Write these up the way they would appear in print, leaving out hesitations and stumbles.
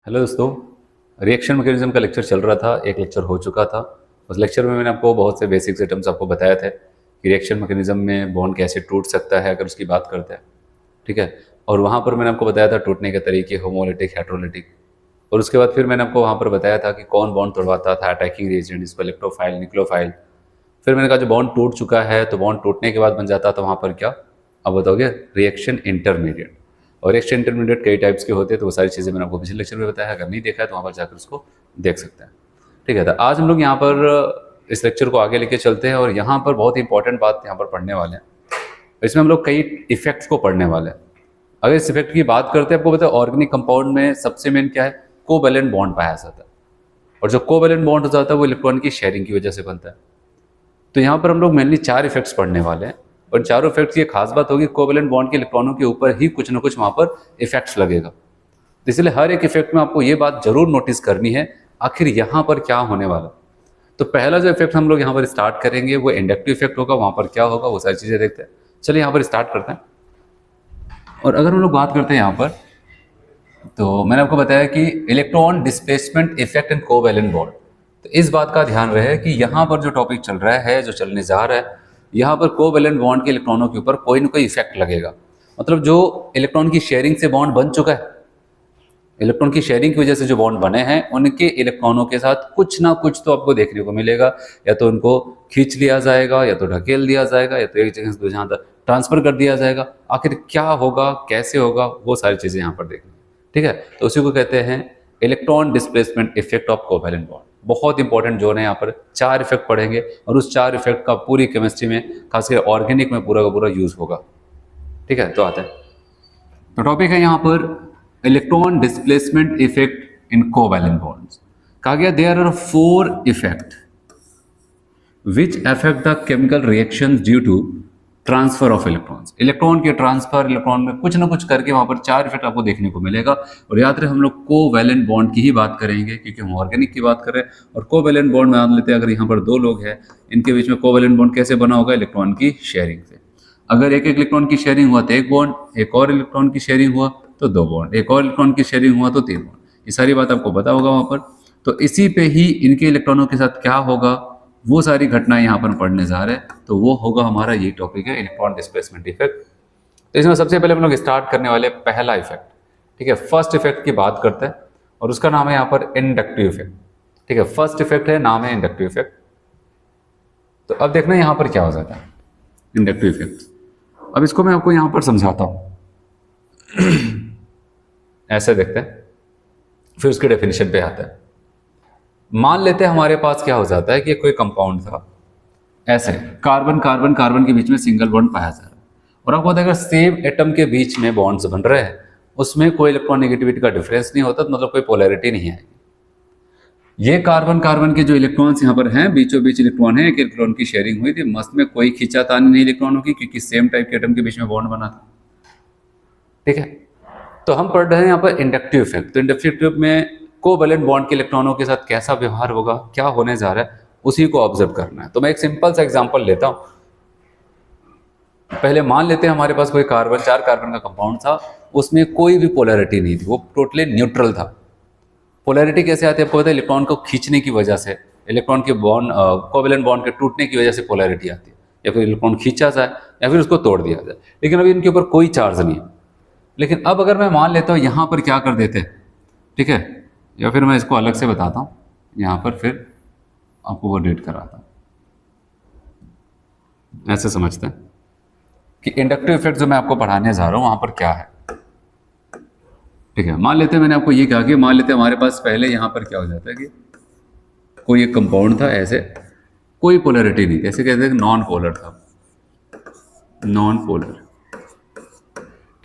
Hello दोस्तों। Reaction mechanism का lecture चल रहा था, एक लेक्चर हो चुका था। उस लेक्चर में मैंने आपको बहुत से बेसिक एटम्स आपको बताया थे कि रिएक्शन मैकेनिज्म में बॉन्ड कैसे टूट सकता है अगर उसकी बात करते हैं। ठीक है। और वहाँ पर मैंने आपको बताया था टूटने के तरीके, होमोलिटिक, हेट्रोलिटिक। और उसके बाद फिर मैंने आपको वहाँ पर बताया था कि कौन बॉन्ड तोड़वाता था, अटैकिंग रिएजेंट, इसको इलेक्ट्रोफाइल, निक्लोफाइल। फिर मैंने कहा जो बॉन्ड टूट चुका है तो बॉन्ड टूटने के बाद बन जाता था वहाँ पर क्या, अब बताओगे, रिएक्शन इंटरमीडिएट। और रिएक्शन इंटरमीडिएट कई टाइप्स के होते हैं, तो वो सारी चीज़ें मैंने आपको पिछले लेक्चर में बताया। अगर नहीं देखा है तो वहाँ पर जाकर उसको देख सकते हैं। ठीक है। तो आज हम लोग यहाँ पर इस लेक्चर को आगे लेके चलते हैं और यहाँ पर बहुत ही इंपॉर्टेंट बात यहाँ पर पढ़ने वाले हैं। इसमें हम लोग कई इफेक्ट्स को पढ़ने वाले हैं। अगर इस इफेक्ट की बात करते हैं, आपको पता है ऑर्गेनिक कंपाउंड में सबसे मेन क्या है, कोवैलेंट बॉन्ड पाया जाता है। और जो कोवैलेंट बॉन्ड हो जाता है वो इलेक्ट्रॉन की शेयरिंग की वजह से बनता है। तो यहाँ पर हम लोग मेनली 4 इफेक्ट्स पढ़ने वाले हैं। और चारों इफेक्ट्स की खास बात होगी, कोवैलेंट बॉन्ड के इलेक्ट्रॉनों के ऊपर ही कुछ ना कुछ वहाँ पर इफेक्ट्स लगेगा। तो इसलिए हर एक इफेक्ट में आपको ये बात जरूर नोटिस करनी है, आखिर यहाँ पर क्या होने वाला। तो पहला जो इफेक्ट हम लोग यहाँ पर स्टार्ट करेंगे वो इंडक्टिव इफेक्ट होगा। वहाँ पर क्या होगा वो सारी चीज़ें देखते हैं। चलिए यहाँ पर स्टार्ट करते हैं। और अगर हम लोग बात करते हैं यहाँ पर, तो मैंने आपको बताया कि electron displacement effect in covalent bond. तो इस बात का ध्यान रहे कि यहाँ पर जो टॉपिक चल रहा है, जो चलने जा रहा है, यहाँ पर कोवैलेंट बॉन्ड के इलेक्ट्रॉनों के ऊपर कोई ना कोई इफेक्ट लगेगा। मतलब जो इलेक्ट्रॉन की शेयरिंग से बॉन्ड बन चुका है, इलेक्ट्रॉन की शेयरिंग की वजह से जो बॉन्ड बने हैं, उनके इलेक्ट्रॉनों के साथ कुछ ना कुछ तो आपको देखने को मिलेगा। या तो उनको खींच लिया जाएगा, या तो ढकेल दिया जाएगा, या तो एक जगह से दूसरी जगह ट्रांसफर कर दिया जाएगा। आखिर क्या होगा, कैसे होगा, वो सारी चीज़ें यहाँ पर देखनी। ठीक है। तो उसी को कहते हैं electron displacement effect of covalent bond. बहुत इंपॉर्टेंट जोन है। यहाँ पर 4 इफेक्ट पढ़ेंगे और उस 4 इफेक्ट का पूरी केमिस्ट्री में, खासकर ऑर्गेनिक में पूरा का पूरा यूज होगा। ठीक है। तो आते हैं, तो टॉपिक है यहाँ पर electron displacement effect in covalent bonds. कहा गया there are 4 effect which affect the chemical reaction due to transfer of electrons. Electron के ट्रांसफर, इलेक्ट्रॉन में कुछ ना कुछ करके वहां पर 4 इफेक्ट आपको देखने को मिलेगा। और याद रहे हम लोग कोवैलेंट बॉन्ड की ही बात करेंगे, क्योंकि हम ऑर्गेनिक की बात कर रहे हैं। और कोवैलेंट बॉन्ड मान लेते हैं, अगर यहाँ पर 2 लोग हैं, इनके बीच में कोवैलेंट बॉन्ड कैसे बना होगा, इलेक्ट्रॉन की शेयरिंग से। अगर एक इलेक्ट्रॉन की शेयरिंग हुआ तो 1 बॉन्ड, एक और इलेक्ट्रॉन की शेयरिंग हुआ तो 2 बॉन्ड, एक और इलेक्ट्रॉन की शेयरिंग हुआ तो 3 बॉन्ड। ये सारी बात आपको पता होगा वहां पर। तो इसी पे ही इनके इलेक्ट्रॉनों के साथ क्या होगा, वो सारी घटनाएं यहाँ पर पढ़ने जा रहे हैं। तो वो होगा हमारा ये टॉपिक है, इलेक्ट्रॉन डिस्प्लेसमेंट इफेक्ट। तो इसमें सबसे पहले हम लोग स्टार्ट करने वाले पहला इफेक्ट। ठीक है। फर्स्ट इफेक्ट की बात करते हैं और उसका नाम है यहाँ पर इंडक्टिव इफेक्ट। ठीक है। फर्स्ट इफेक्ट है, नाम है इंडक्टिव इफेक्ट। तो अब देखना यहाँ पर क्या हो जाता है इंडक्टिव इफेक्ट। अब इसको मैं आपको यहाँ पर समझाता हूँ। ऐसे देखते हैं, फिर उसके डेफिनेशन पे आते हैं। मान लेते हैं हमारे पास क्या हो जाता है कि कोई कंपाउंड था, ऐसे कार्बन कार्बन कार्बन के बीच में सिंगल बॉन्ड पाया जा रहा है। और आपको पता है अगर सेम एटम के बीच में बॉन्ड्स बन रहे हैं, उसमें कोई इलेक्ट्रॉन नेगेटिविटी का डिफरेंस नहीं होता, तो मतलब कोई पोलैरिटी नहीं आएगी। ये कार्बन कार्बन के जो इलेक्ट्रॉन्स यहाँ पर हैं, बीचों बीच इलेक्ट्रॉन है, एक इलेक्ट्रॉन की शेयरिंग हुई थी, मस्त में कोई खींचातानी नहीं इलेक्ट्रॉनों की, क्योंकि सेम टाइप के एटम के बीच में बॉन्ड बना था। ठीक है। तो हम पढ़ रहे हैं यहाँ पर इंडक्टिव इफेक्ट। तो इंडक्टिव में कोवैलेंट बॉन्ड के इलेक्ट्रॉनों के साथ कैसा व्यवहार होगा, क्या होने जा रहा है, उसी को ऑब्जर्व करना है। तो मैं एक सिंपल सा एग्जांपल लेता हूं। पहले मान लेते हैं हमारे पास कोई कार्बन, 4 कार्बन का कंपाउंड था, उसमें कोई भी पोलैरिटी नहीं थी, वो टोटली न्यूट्रल था। पोलैरिटी कैसे आती है आपको पता है, इलेक्ट्रॉन को खींचने की वजह से, इलेक्ट्रॉन के बॉन्ड, कोवैलेंट बॉन्ड के टूटने की वजह से पोलैरिटी आती है। या फिर इलेक्ट्रॉन खींचा जाए या फिर उसको तोड़ दिया जाए। लेकिन अभी इनके ऊपर कोई चार्ज नहीं है। लेकिन अब अगर मैं मान लेता हूँ यहाँ पर क्या कर देते हैं, ठीक है, या फिर मैं इसको अलग से बताता हूँ, यहाँ पर फिर आपको वो रीड कराता हूँ। ऐसे समझते हैं कि इंडक्टिव इफेक्ट जो मैं आपको पढ़ाने जा रहा हूँ वहाँ पर क्या है। ठीक है। मान लेते हैं मैंने आपको ये कहा कि मान लेते हैं हमारे पास पहले यहाँ पर क्या हो जाता है कि कोई एक कंपाउंड था, ऐसे कोई पोलैरिटी नहीं थी, ऐसे कहते हैं नॉन पोलर था, नॉन पोलर।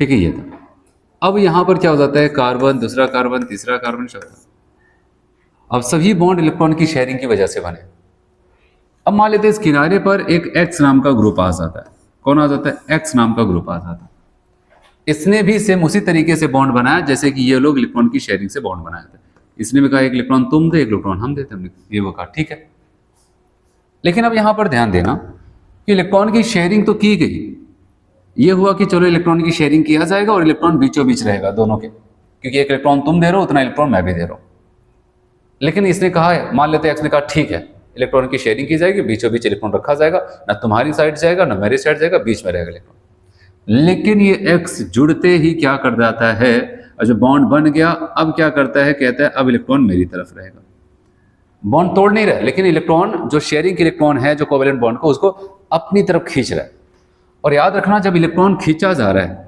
ठीक है। ये था। अब यहाँ पर क्या हो जाता है, कार्बन, दूसरा कार्बन, तीसरा कार्बन, चौथा। अब सभी बॉन्ड इलेक्ट्रॉन की शेयरिंग की वजह से बने। अब मान लेते हैं इस किनारे पर एक एक्स नाम का ग्रुप आ जाता है। कौन आ जाता है, एक्स नाम का ग्रुप आ जाता है। इसने भी सेम उसी तरीके से बॉन्ड बनाया जैसे कि ये लोग इलेक्ट्रॉन की शेयरिंग से बॉन्ड बनाए थे। इसने भी कहा एक इलेक्ट्रॉन तुम दे, एक इलेक्ट्रॉन हम देते, हमने ये वो कहा, ठीक है। लेकिन अब यहां पर ध्यान देना कि इलेक्ट्रॉन की शेयरिंग तो की गई। ये हुआ कि चलो इलेक्ट्रॉन की शेयरिंग किया जाएगा और इलेक्ट्रॉन बीचों बीच रहेगा दोनों के, क्योंकि एक इलेक्ट्रॉन तुम दे रहे हो उतना इलेक्ट्रॉन मैं भी दे रहा हूं। लेकिन इसने कहा है, मान लेते हैं एक्स ने कहा ठीक है इलेक्ट्रॉन की शेयरिंग की जाएगी, बीचों बीच इलेक्ट्रॉन रखा जाएगा, ना तुम्हारी साइड जाएगा ना मेरी साइड जाएगा, बीच में रहेगा इलेक्ट्रॉन। लेकिन ये एक्स जुड़ते ही क्या कर जाता है, और जो बॉन्ड बन गया अब क्या करता है, कहता है अब इलेक्ट्रॉन मेरी तरफ रहेगा। बॉन्ड तोड़ नहीं रहा, लेकिन इलेक्ट्रॉन जो शेयरिंग इलेक्ट्रॉन है जो कोवेलेंट बॉन्ड को उसको अपनी तरफ खींच रहा है। और याद रखना जब इलेक्ट्रॉन खींचा जा रहा है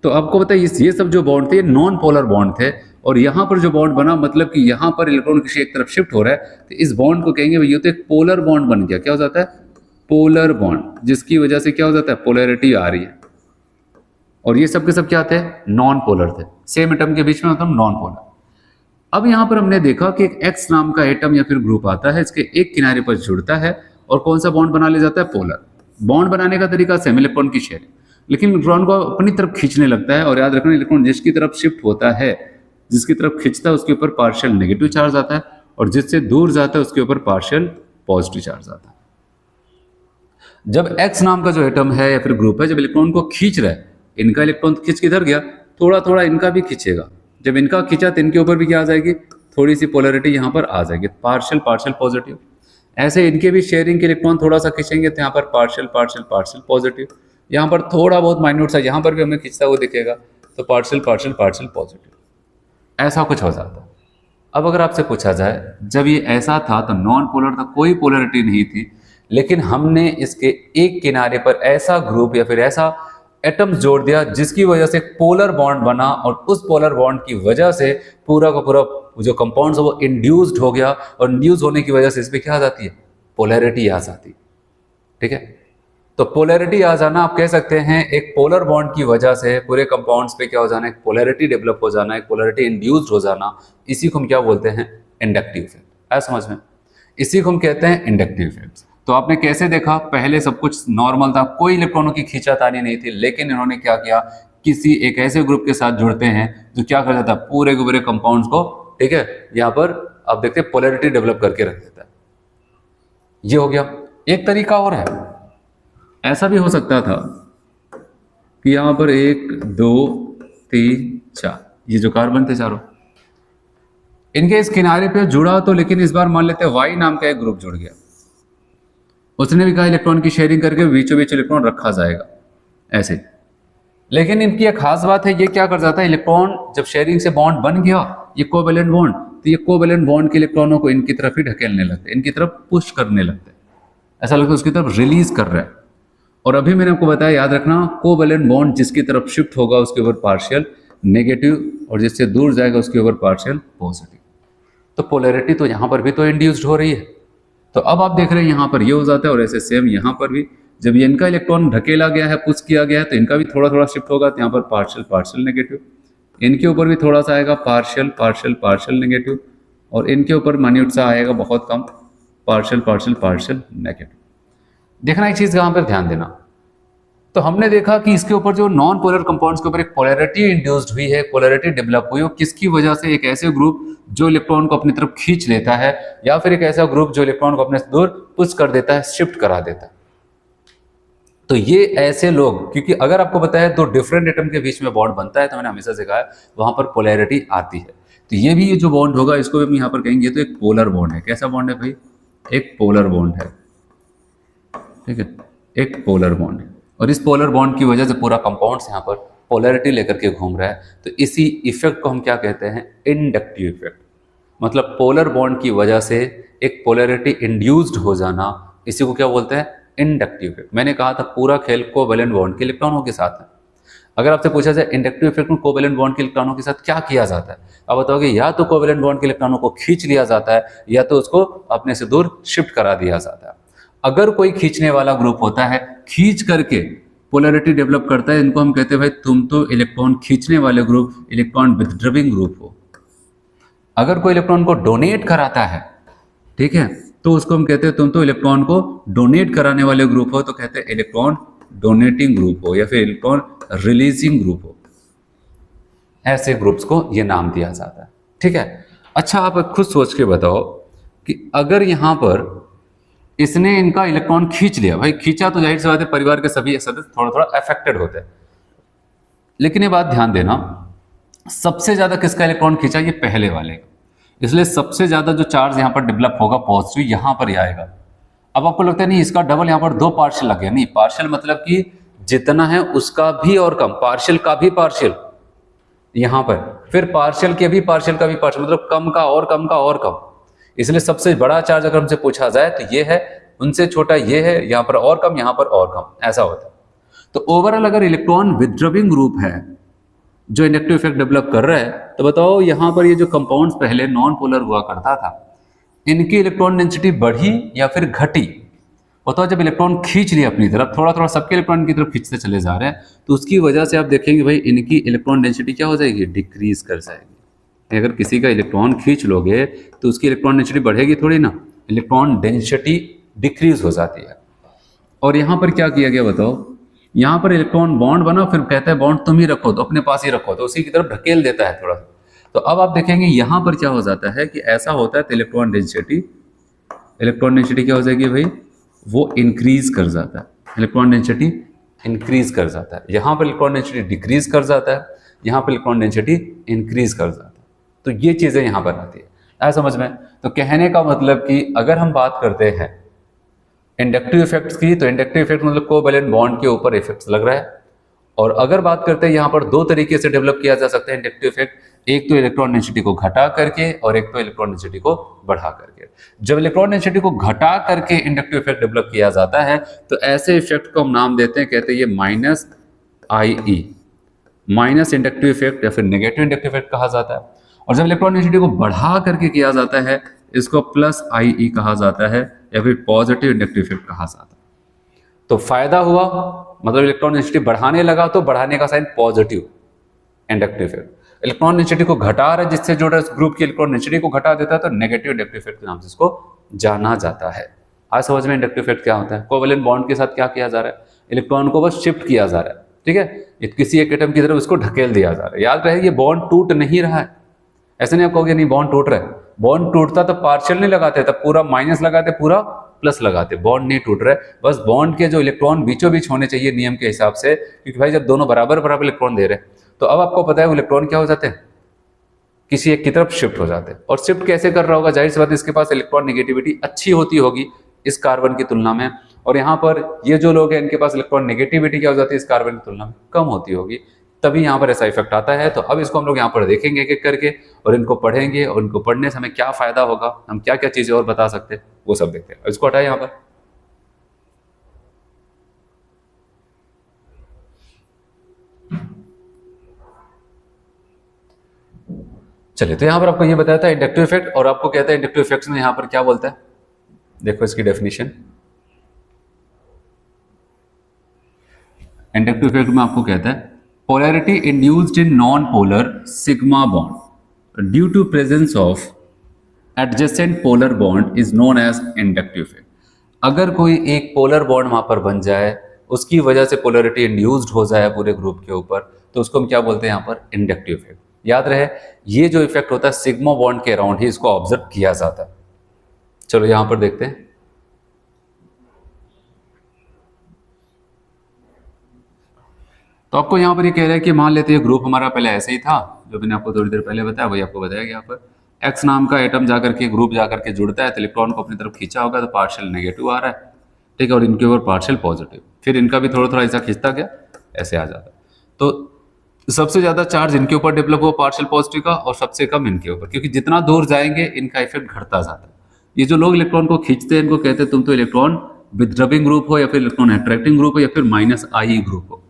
तो आपको पता है ये सब जो बॉन्ड थे नॉन पोलर बॉन्ड थे, और यहाँ पर जो बॉन्ड बना मतलब कि यहाँ पर इलेक्ट्रॉन किसी एक तरफ शिफ्ट हो रहा है, तो इस बॉन्ड को कहेंगे भाई ये तो एक पोलर बॉन्ड बन गया। क्या हो जाता है, पोलर बॉन्ड, जिसकी वजह से क्या हो जाता है, पोलैरिटी आ रही है। और ये सब के सब क्या थे, नॉन पोलर थे, सेम एटम के बीच में मतलब नॉन पोलर। अब यहाँ पर हमने देखा कि एक एक्स नाम का एटम या फिर ग्रुप आता है, इसके एक किनारे पर जुड़ता है और कौन सा बॉन्ड बना ले जाता है, पोलर। बॉन्ड बनाने का तरीका सेम, इलेक्ट्रॉन की शेयरिंग, लेकिन इलेक्ट्रॉन को अपनी तरफ खींचने लगता है। और याद रखना इलेक्ट्रॉन जिसकी तरफ शिफ्ट होता है, जिसकी तरफ खींचता है उसके ऊपर पार्शियल नेगेटिव चार्ज आता है, और जिससे दूर जाता है उसके ऊपर पार्शियल पॉजिटिव चार्ज आता है। जब एक्स नाम का जो एटम है या फिर ग्रुप है, जब इलेक्ट्रॉन को खींच रहा है, इनका इलेक्ट्रॉन खींच किधर गया, थोड़ा थोड़ा इनका भी खींचेगा। जब इनका खींचा तो इनके ऊपर भी क्या आ जाएगी, थोड़ी सी पोलैरिटी यहाँ पर आ जाएगी, पार्शियल पार्शियल पॉजिटिव। ऐसे इनके भी शेयरिंग के इलेक्ट्रॉन थोड़ा सा खींचेंगे तो यहाँ पर पार्शियल पार्शियल पार्शियल पॉजिटिव, यहाँ पर थोड़ा बहुत माइन्यूट सा यहाँ पर भी हमें खींचता हुआ दिखेगा, तो पार्शियल पार्शियल पार्शियल पॉजिटिव, ऐसा कुछ हो जाता है। अब अगर आपसे पूछा जाए जब ये ऐसा था तो नॉन पोलर था, कोई पोलैरिटी नहीं थी, लेकिन हमने इसके एक किनारे पर ऐसा ग्रुप या फिर ऐसा एटम्स जोड़ दिया जिसकी वजह से पोलर बॉन्ड बना, और उस पोलर बॉन्ड की वजह से पूरा का पूरा जो कंपाउंड्स है वो इंड्यूस्ड हो गया, और इंड्यूस होने की वजह से इसमें क्या आ जाती है, पोलैरिटी आ जाती है। ठीक है, तो पोलैरिटी आ जाना आप कह सकते हैं एक पोलर बॉन्ड की वजह से पूरे कंपाउंड्स पे क्या हो जाना, एक पोलैरिटी डेवलप हो जाना, एक पोलैरिटी इंड्यूस्ड हो जाना, इसी को हम क्या बोलते हैं, इंडक्टिव इफेक्ट। है समझ में, इसी को हम कहते हैं इंडक्टिव इफेक्ट। तो आपने कैसे देखा, पहले सब कुछ नॉर्मल था, कोई इलेक्ट्रॉनों की खींचातानी नहीं थी, लेकिन इन्होंने क्या किया, किसी एक ऐसे ग्रुप के साथ जुड़ते हैं जो क्या कर देता है, पूरे के पूरे कंपाउंड्स को, ठीक है, यहाँ पर आप देखते हैं पोलैरिटी डेवलप करके रख देता है। ये हो गया। एक तरीका और है, ऐसा भी हो सकता था कि यहाँ पर 1 2 3 4 ये जो कार्बन थे चारों, इनके इस किनारे पे जुड़ा तो, लेकिन इस बार मान लेते हैं वाई नाम का एक ग्रुप जुड़ गया, उसने भी कहा इलेक्ट्रॉन की शेयरिंग करके बीचों बीच इलेक्ट्रॉन रखा जाएगा ऐसे। लेकिन इनकी एक खास बात है, ये क्या कर जाता है, इलेक्ट्रॉन जब शेयरिंग से बॉन्ड बन गया, ये कोवेलेंट बॉन्ड, तो ये कोवेलेंट बॉन्ड के इलेक्ट्रॉनों को इनकी तरफ ही ढकेलने लगते हैं, इनकी तरफ पुश करने लगते हैं, ऐसा लगता है उसकी तरफ रिलीज कर रहा है। और अभी मैंने आपको बताया, याद रखना, कोवेलेंट बॉन्ड जिसकी तरफ शिफ्ट होगा उसके ऊपर पार्शियल नेगेटिव, और जिससे दूर जाएगा उसके ऊपर पार्शियल पॉजिटिव। तो पोलैरिटी तो यहाँ पर भी तो इंड्यूस्ड हो रही है। तो अब आप देख रहे हैं यहाँ पर ये हो जाता है, और ऐसे सेम यहाँ पर भी जब ये इनका इलेक्ट्रॉन ढकेला गया है, पुश किया गया है, तो इनका भी थोड़ा थोड़ा शिफ्ट होगा, तो यहाँ पर पार्शियल पार्शियल नेगेटिव, इनके ऊपर भी थोड़ा सा आएगा पार्शियल पार्शियल पार्शियल नेगेटिव, और इनके ऊपर माइन्यूट सा आएगा बहुत कम, पार्शियल पार्शियल पार्शियल नेगेटिव। देखना एक चीज़ यहाँ पर ध्यान देना, तो हमने देखा कि इसके ऊपर जो नॉन पोलर कंपाउंड्स के ऊपर एक पोलैरिटी इंड्यूस्ड हुई है, पोलैरिटी डेवलप हुई है, किसकी वजह से, एक ऐसे ग्रुप जो इलेक्ट्रॉन को अपनी तरफ खींच लेता है, या फिर एक ऐसा ग्रुप जो इलेक्ट्रॉन को अपने से दूर पुश कर देता है, शिफ्ट करा देता है। तो ये ऐसे लोग, क्योंकि अगर आपको पता है दो डिफरेंट एटम के बीच में बॉन्ड बनता है, तो मैंने हमेशा सिखाया वहां पर पोलैरिटी आती है। तो ये भी जो बॉन्ड होगा इसको भी हम यहाँ पर कहेंगे तो एक पोलर बॉन्ड है। कैसा बॉन्ड है भाई, एक पोलर बॉन्ड है, ठीक है, एक पोलर बॉन्ड है। और इस पोलर बॉन्ड की वजह से पूरा कंपाउंड्स यहाँ पर पोलैरिटी लेकर के घूम रहा है, तो इसी इफेक्ट को हम क्या कहते हैं, इंडक्टिव इफेक्ट। मतलब पोलर बॉन्ड की वजह से एक पोलैरिटी इंड्यूस्ड हो जाना, इसी को क्या बोलते हैं, इंडक्टिव इफेक्ट। मैंने कहा था पूरा खेल कोवेलेंट बॉन्ड के इलेक्ट्रॉनों के साथ है। अगर आपसे पूछा जाए इंडक्टिव इफेक्ट में कोवेलेंट बॉन्ड के इलेक्ट्रॉनों के साथ क्या किया जाता है, आप बताओगे या तो कोवेलेंट बॉन्ड के इलेक्ट्रॉनों को खींच लिया जाता है, या तो उसको अपने से दूर शिफ्ट करा दिया जाता है। अगर कोई खींचने वाला ग्रुप होता है, खींच करके पोलैरिटी डेवलप करता है, इनको हम कहते हैं भाई तुम तो इलेक्ट्रॉन खींचने वाले ग्रुप, इलेक्ट्रॉन विथड्रॉइंग ग्रुप हो। अगर कोई इलेक्ट्रॉन को डोनेट कराता है, ठीक है, तो उसको हम कहते हैं तुम तो इलेक्ट्रॉन को डोनेट कराने वाले ग्रुप हो, तो कहते हैं इलेक्ट्रॉन डोनेटिंग ग्रुप हो, या फिर इलेक्ट्रॉन रिलीजिंग ग्रुप हो। ऐसे ग्रुप्स को ये नाम दिया जाता है, ठीक है। अच्छा, आप खुद सोच के बताओ कि अगर यहाँ पर इसने इनका इलेक्ट्रॉन खींच लिया, भाई खींचा तो जाहिर सी बात है परिवार के सभी सदस्य थोड़ा थोड़ा अफेक्टेड होते हैं। लेकिन ये बात ध्यान देना, सबसे ज्यादा किसका इलेक्ट्रॉन खींचा, ये पहले वाले का, इसलिए सबसे ज्यादा जो चार्ज यहाँ पर डेवलप होगा पॉजिटिव यहाँ पर ही आएगा। अब आपको लगता है नहीं इसका डबल यहाँ पर दो पार्शियल लग गया, नहीं, पार्शियल मतलब कि जितना है उसका भी और कम, पार्शियल का भी पार्शियल यहाँ पर, फिर पार्शियल के भी पार्शियल का भी पार्शियल, मतलब कम का और कम का और कम। इसलिए सबसे बड़ा चार्ज अगर हमसे पूछा जाए तो ये है, उनसे छोटा ये है, यहाँ पर और कम, यहाँ पर और कम, ऐसा होता है। तो ओवरऑल अगर इलेक्ट्रॉन विथड्रॉइंग ग्रुप है जो इंडक्टिव इफेक्ट डेवलप कर रहा है, तो बताओ यहाँ पर ये जो कंपाउंड्स पहले नॉन पोलर हुआ करता था, इनकी इलेक्ट्रॉन डेंसिटी बढ़ी या फिर घटी? बताओ जब इलेक्ट्रॉन खींच लिया अपनी तरफ, थोड़ा थोड़ा सबके इलेक्ट्रॉन की तरफ खींचते चले जा रहे हैं, तो उसकी वजह से आप देखेंगे भाई इनकी इलेक्ट्रॉन डेंसिटी क्या हो जाएगी, डिक्रीज कर जाएगी। अगर किसी का इलेक्ट्रॉन खींच लोगे तो उसकी इलेक्ट्रॉन डेंसिटी बढ़ेगी थोड़ी ना, इलेक्ट्रॉन डेंसिटी डिक्रीज हो जाती है। और यहाँ पर क्या किया गया बताओ, यहाँ पर इलेक्ट्रॉन बॉन्ड बना, फिर कहता है बॉन्ड तुम ही रखो, तो अपने पास ही रखो, तो उसी की तरफ ढकेल देता है थोड़ा सा। तो अब आप देखेंगे यहाँ पर क्या हो जाता है कि ऐसा होता है तो इलेक्ट्रॉन डेंसिटी क्या हो जाएगी भाई, वो इंक्रीज कर जाता है, इलेक्ट्रॉन डेंसिटी इंक्रीज कर जाता है। यहाँ पर इलेक्ट्रॉन डेंसिटी डिक्रीज कर जाता है, यहाँ पर इलेक्ट्रॉन डेंसिटी इंक्रीज कर जाता है। तो ये चीजें यहाँ पर आती है, ऐसा समझ में। तो कहने का मतलब कि अगर हम बात करते हैं इंडक्टिव इफेक्ट्स की, तो इंडक्टिव इफेक्ट मतलब कोवैलेंट बॉन्ड के ऊपर इफेक्ट्स लग रहा है। और अगर बात करते हैं यहाँ पर दो तरीके से डेवलप किया जा सकता है इंडक्टिव इफेक्ट, एक तो इलेक्ट्रॉन डेंसिटी को घटा करके और एक तो इलेक्ट्रॉन डेंसिटी को बढ़ा करके। जब इलेक्ट्रॉन डेंसिटी को घटा करके इंडक्टिव इफेक्ट डेवलप किया जाता है तो ऐसे इफेक्ट को हम नाम देते हैं, कहते हैं ये minus IE, minus inductive effect या फिर नेगेटिव इंडक्टिव इफेक्ट कहा जाता है। और जब इलेक्ट्रॉन डेंसिटी को बढ़ा करके किया जाता है इसको प्लस IE कहा जाता है या फिर पॉजिटिव इंडक्टिव इफेक्ट कहा जाता है। तो फायदा हुआ, मतलब इलेक्ट्रॉन डेंसिटी बढ़ाने लगा तो बढ़ाने का sign positive inductive effect, electron density को घटा रहा है जिससे जो ग्रुप की इलेक्ट्रॉन डेंसिटी को घटा देता है तो नेगेटिव इंडक्टिव इफेक्ट के नाम से इसको जाना जाता है। आज समझ में इंडक्टिव इफेक्ट क्या होता है। कोवैलेंट बॉन्ड के साथ क्या किया जा रहा है, इलेक्ट्रॉन को बस शिफ्ट किया जा रहा है, ठीक है, किसी एक एटम की तरफ उसको ढकेल दिया जा रहा है। याद रहे ये बॉन्ड टूट नहीं रहा है, ऐसे नहीं आप कहोगे नहीं बॉन्ड टूट रहा है, बॉन्ड टूटता तो पार्शियल नहीं लगाते, तब पूरा माइनस लगाते, पूरा प्लस लगाते, बॉन्ड नहीं टूट रहा है, बस बॉन्ड के जो इलेक्ट्रॉन बीचों बीच होने चाहिए नियम के हिसाब से, क्योंकि भाई जब दोनों बराबर बराबर इलेक्ट्रॉन दे रहे हैं तो अब आपको पता है इलेक्ट्रॉन क्या हो जाते हैं, किसी एक की तरफ शिफ्ट हो जाते हैं। और शिफ्ट कैसे कर रहा होगा, जाहिर सी बात है इसके पास इलेक्ट्रॉन नेगेटिविटी अच्छी होती होगी इस कार्बन की तुलना में, और यहाँ पर ये जो लोग हैं इनके पास इलेक्ट्रॉन नेगेटिविटी क्या हो जाती है इस कार्बन की तुलना में कम होती होगी, तभी यहाँ पर ऐसा इफेक्ट आता है। तो अब इसको हम लोग यहाँ पर देखेंगे एक एक करके और इनको पढ़ेंगे, और इनको पढ़ने से हमें क्या फायदा होगा, हम क्या क्या चीजें और बता सकते हैं वो सब देखते हैं। इसको हटाए यहाँ पर, चलिए। तो यहाँ पर आपको ये बताया था इंडक्टिव इफेक्ट, और आपको कहता है इंडक्टिव इफेक्ट्स में यहाँ पर क्या बोलता है, देखो इसकी डेफिनेशन। इंडक्टिव इफेक्ट में आपको कहता है polarity induced in non polar sigma bond due to presence of adjacent polar bond is known as inductive effect. अगर कोई एक पोलर बॉन्ड वहां पर बन जाए, उसकी वजह से पोलैरिटी इंड्यूस्ड हो जाए पूरे ग्रुप के ऊपर, तो उसको हम क्या बोलते हैं यहाँ पर, इंडक्टिव इफेक्ट। याद रहे ये जो इफेक्ट होता है सिग्मा बॉन्ड के अराउंड ही इसको ऑब्जर्व किया जाता है। चलो यहां पर देखते हैं। तो आपको यहां पर ये कह रहा है कि मान लेते हैं ग्रुप हमारा पहले ऐसे ही था, जो मैंने आपको थोड़ी देर पहले बताया वही आपको बताया यहाँ पर एक्स नाम का एटम जाकर के ग्रुप जाकर के जुड़ता है, तो इलेक्ट्रॉन को अपनी तरफ खींचा होगा तो पार्शियल नेगेटिव आ रहा है, ठीक है, और इनके ऊपर पार्शियल पॉजिटिव, फिर इनका भी थोड़ा थोड़ा ऐसा खींचता गया, ऐसे आ जाता। तो सबसे ज्यादा चार्ज इनके ऊपर डेवलप हुआ पार्शियल पॉजिटिव का, और सबसे कम इनके ऊपर, क्योंकि जितना दूर जाएंगे इनका इफेक्ट घटता जाता है। ये जो लोग इलेक्ट्रॉन को खींचते हैं इनको कहते हैं तुम तो इलेक्ट्रॉन विथड्रॉइंग ग्रुप हो, या फिर इलेक्ट्रॉन अट्रैक्टिंग ग्रुप हो, या फिर माइनस IE ग्रुप हो।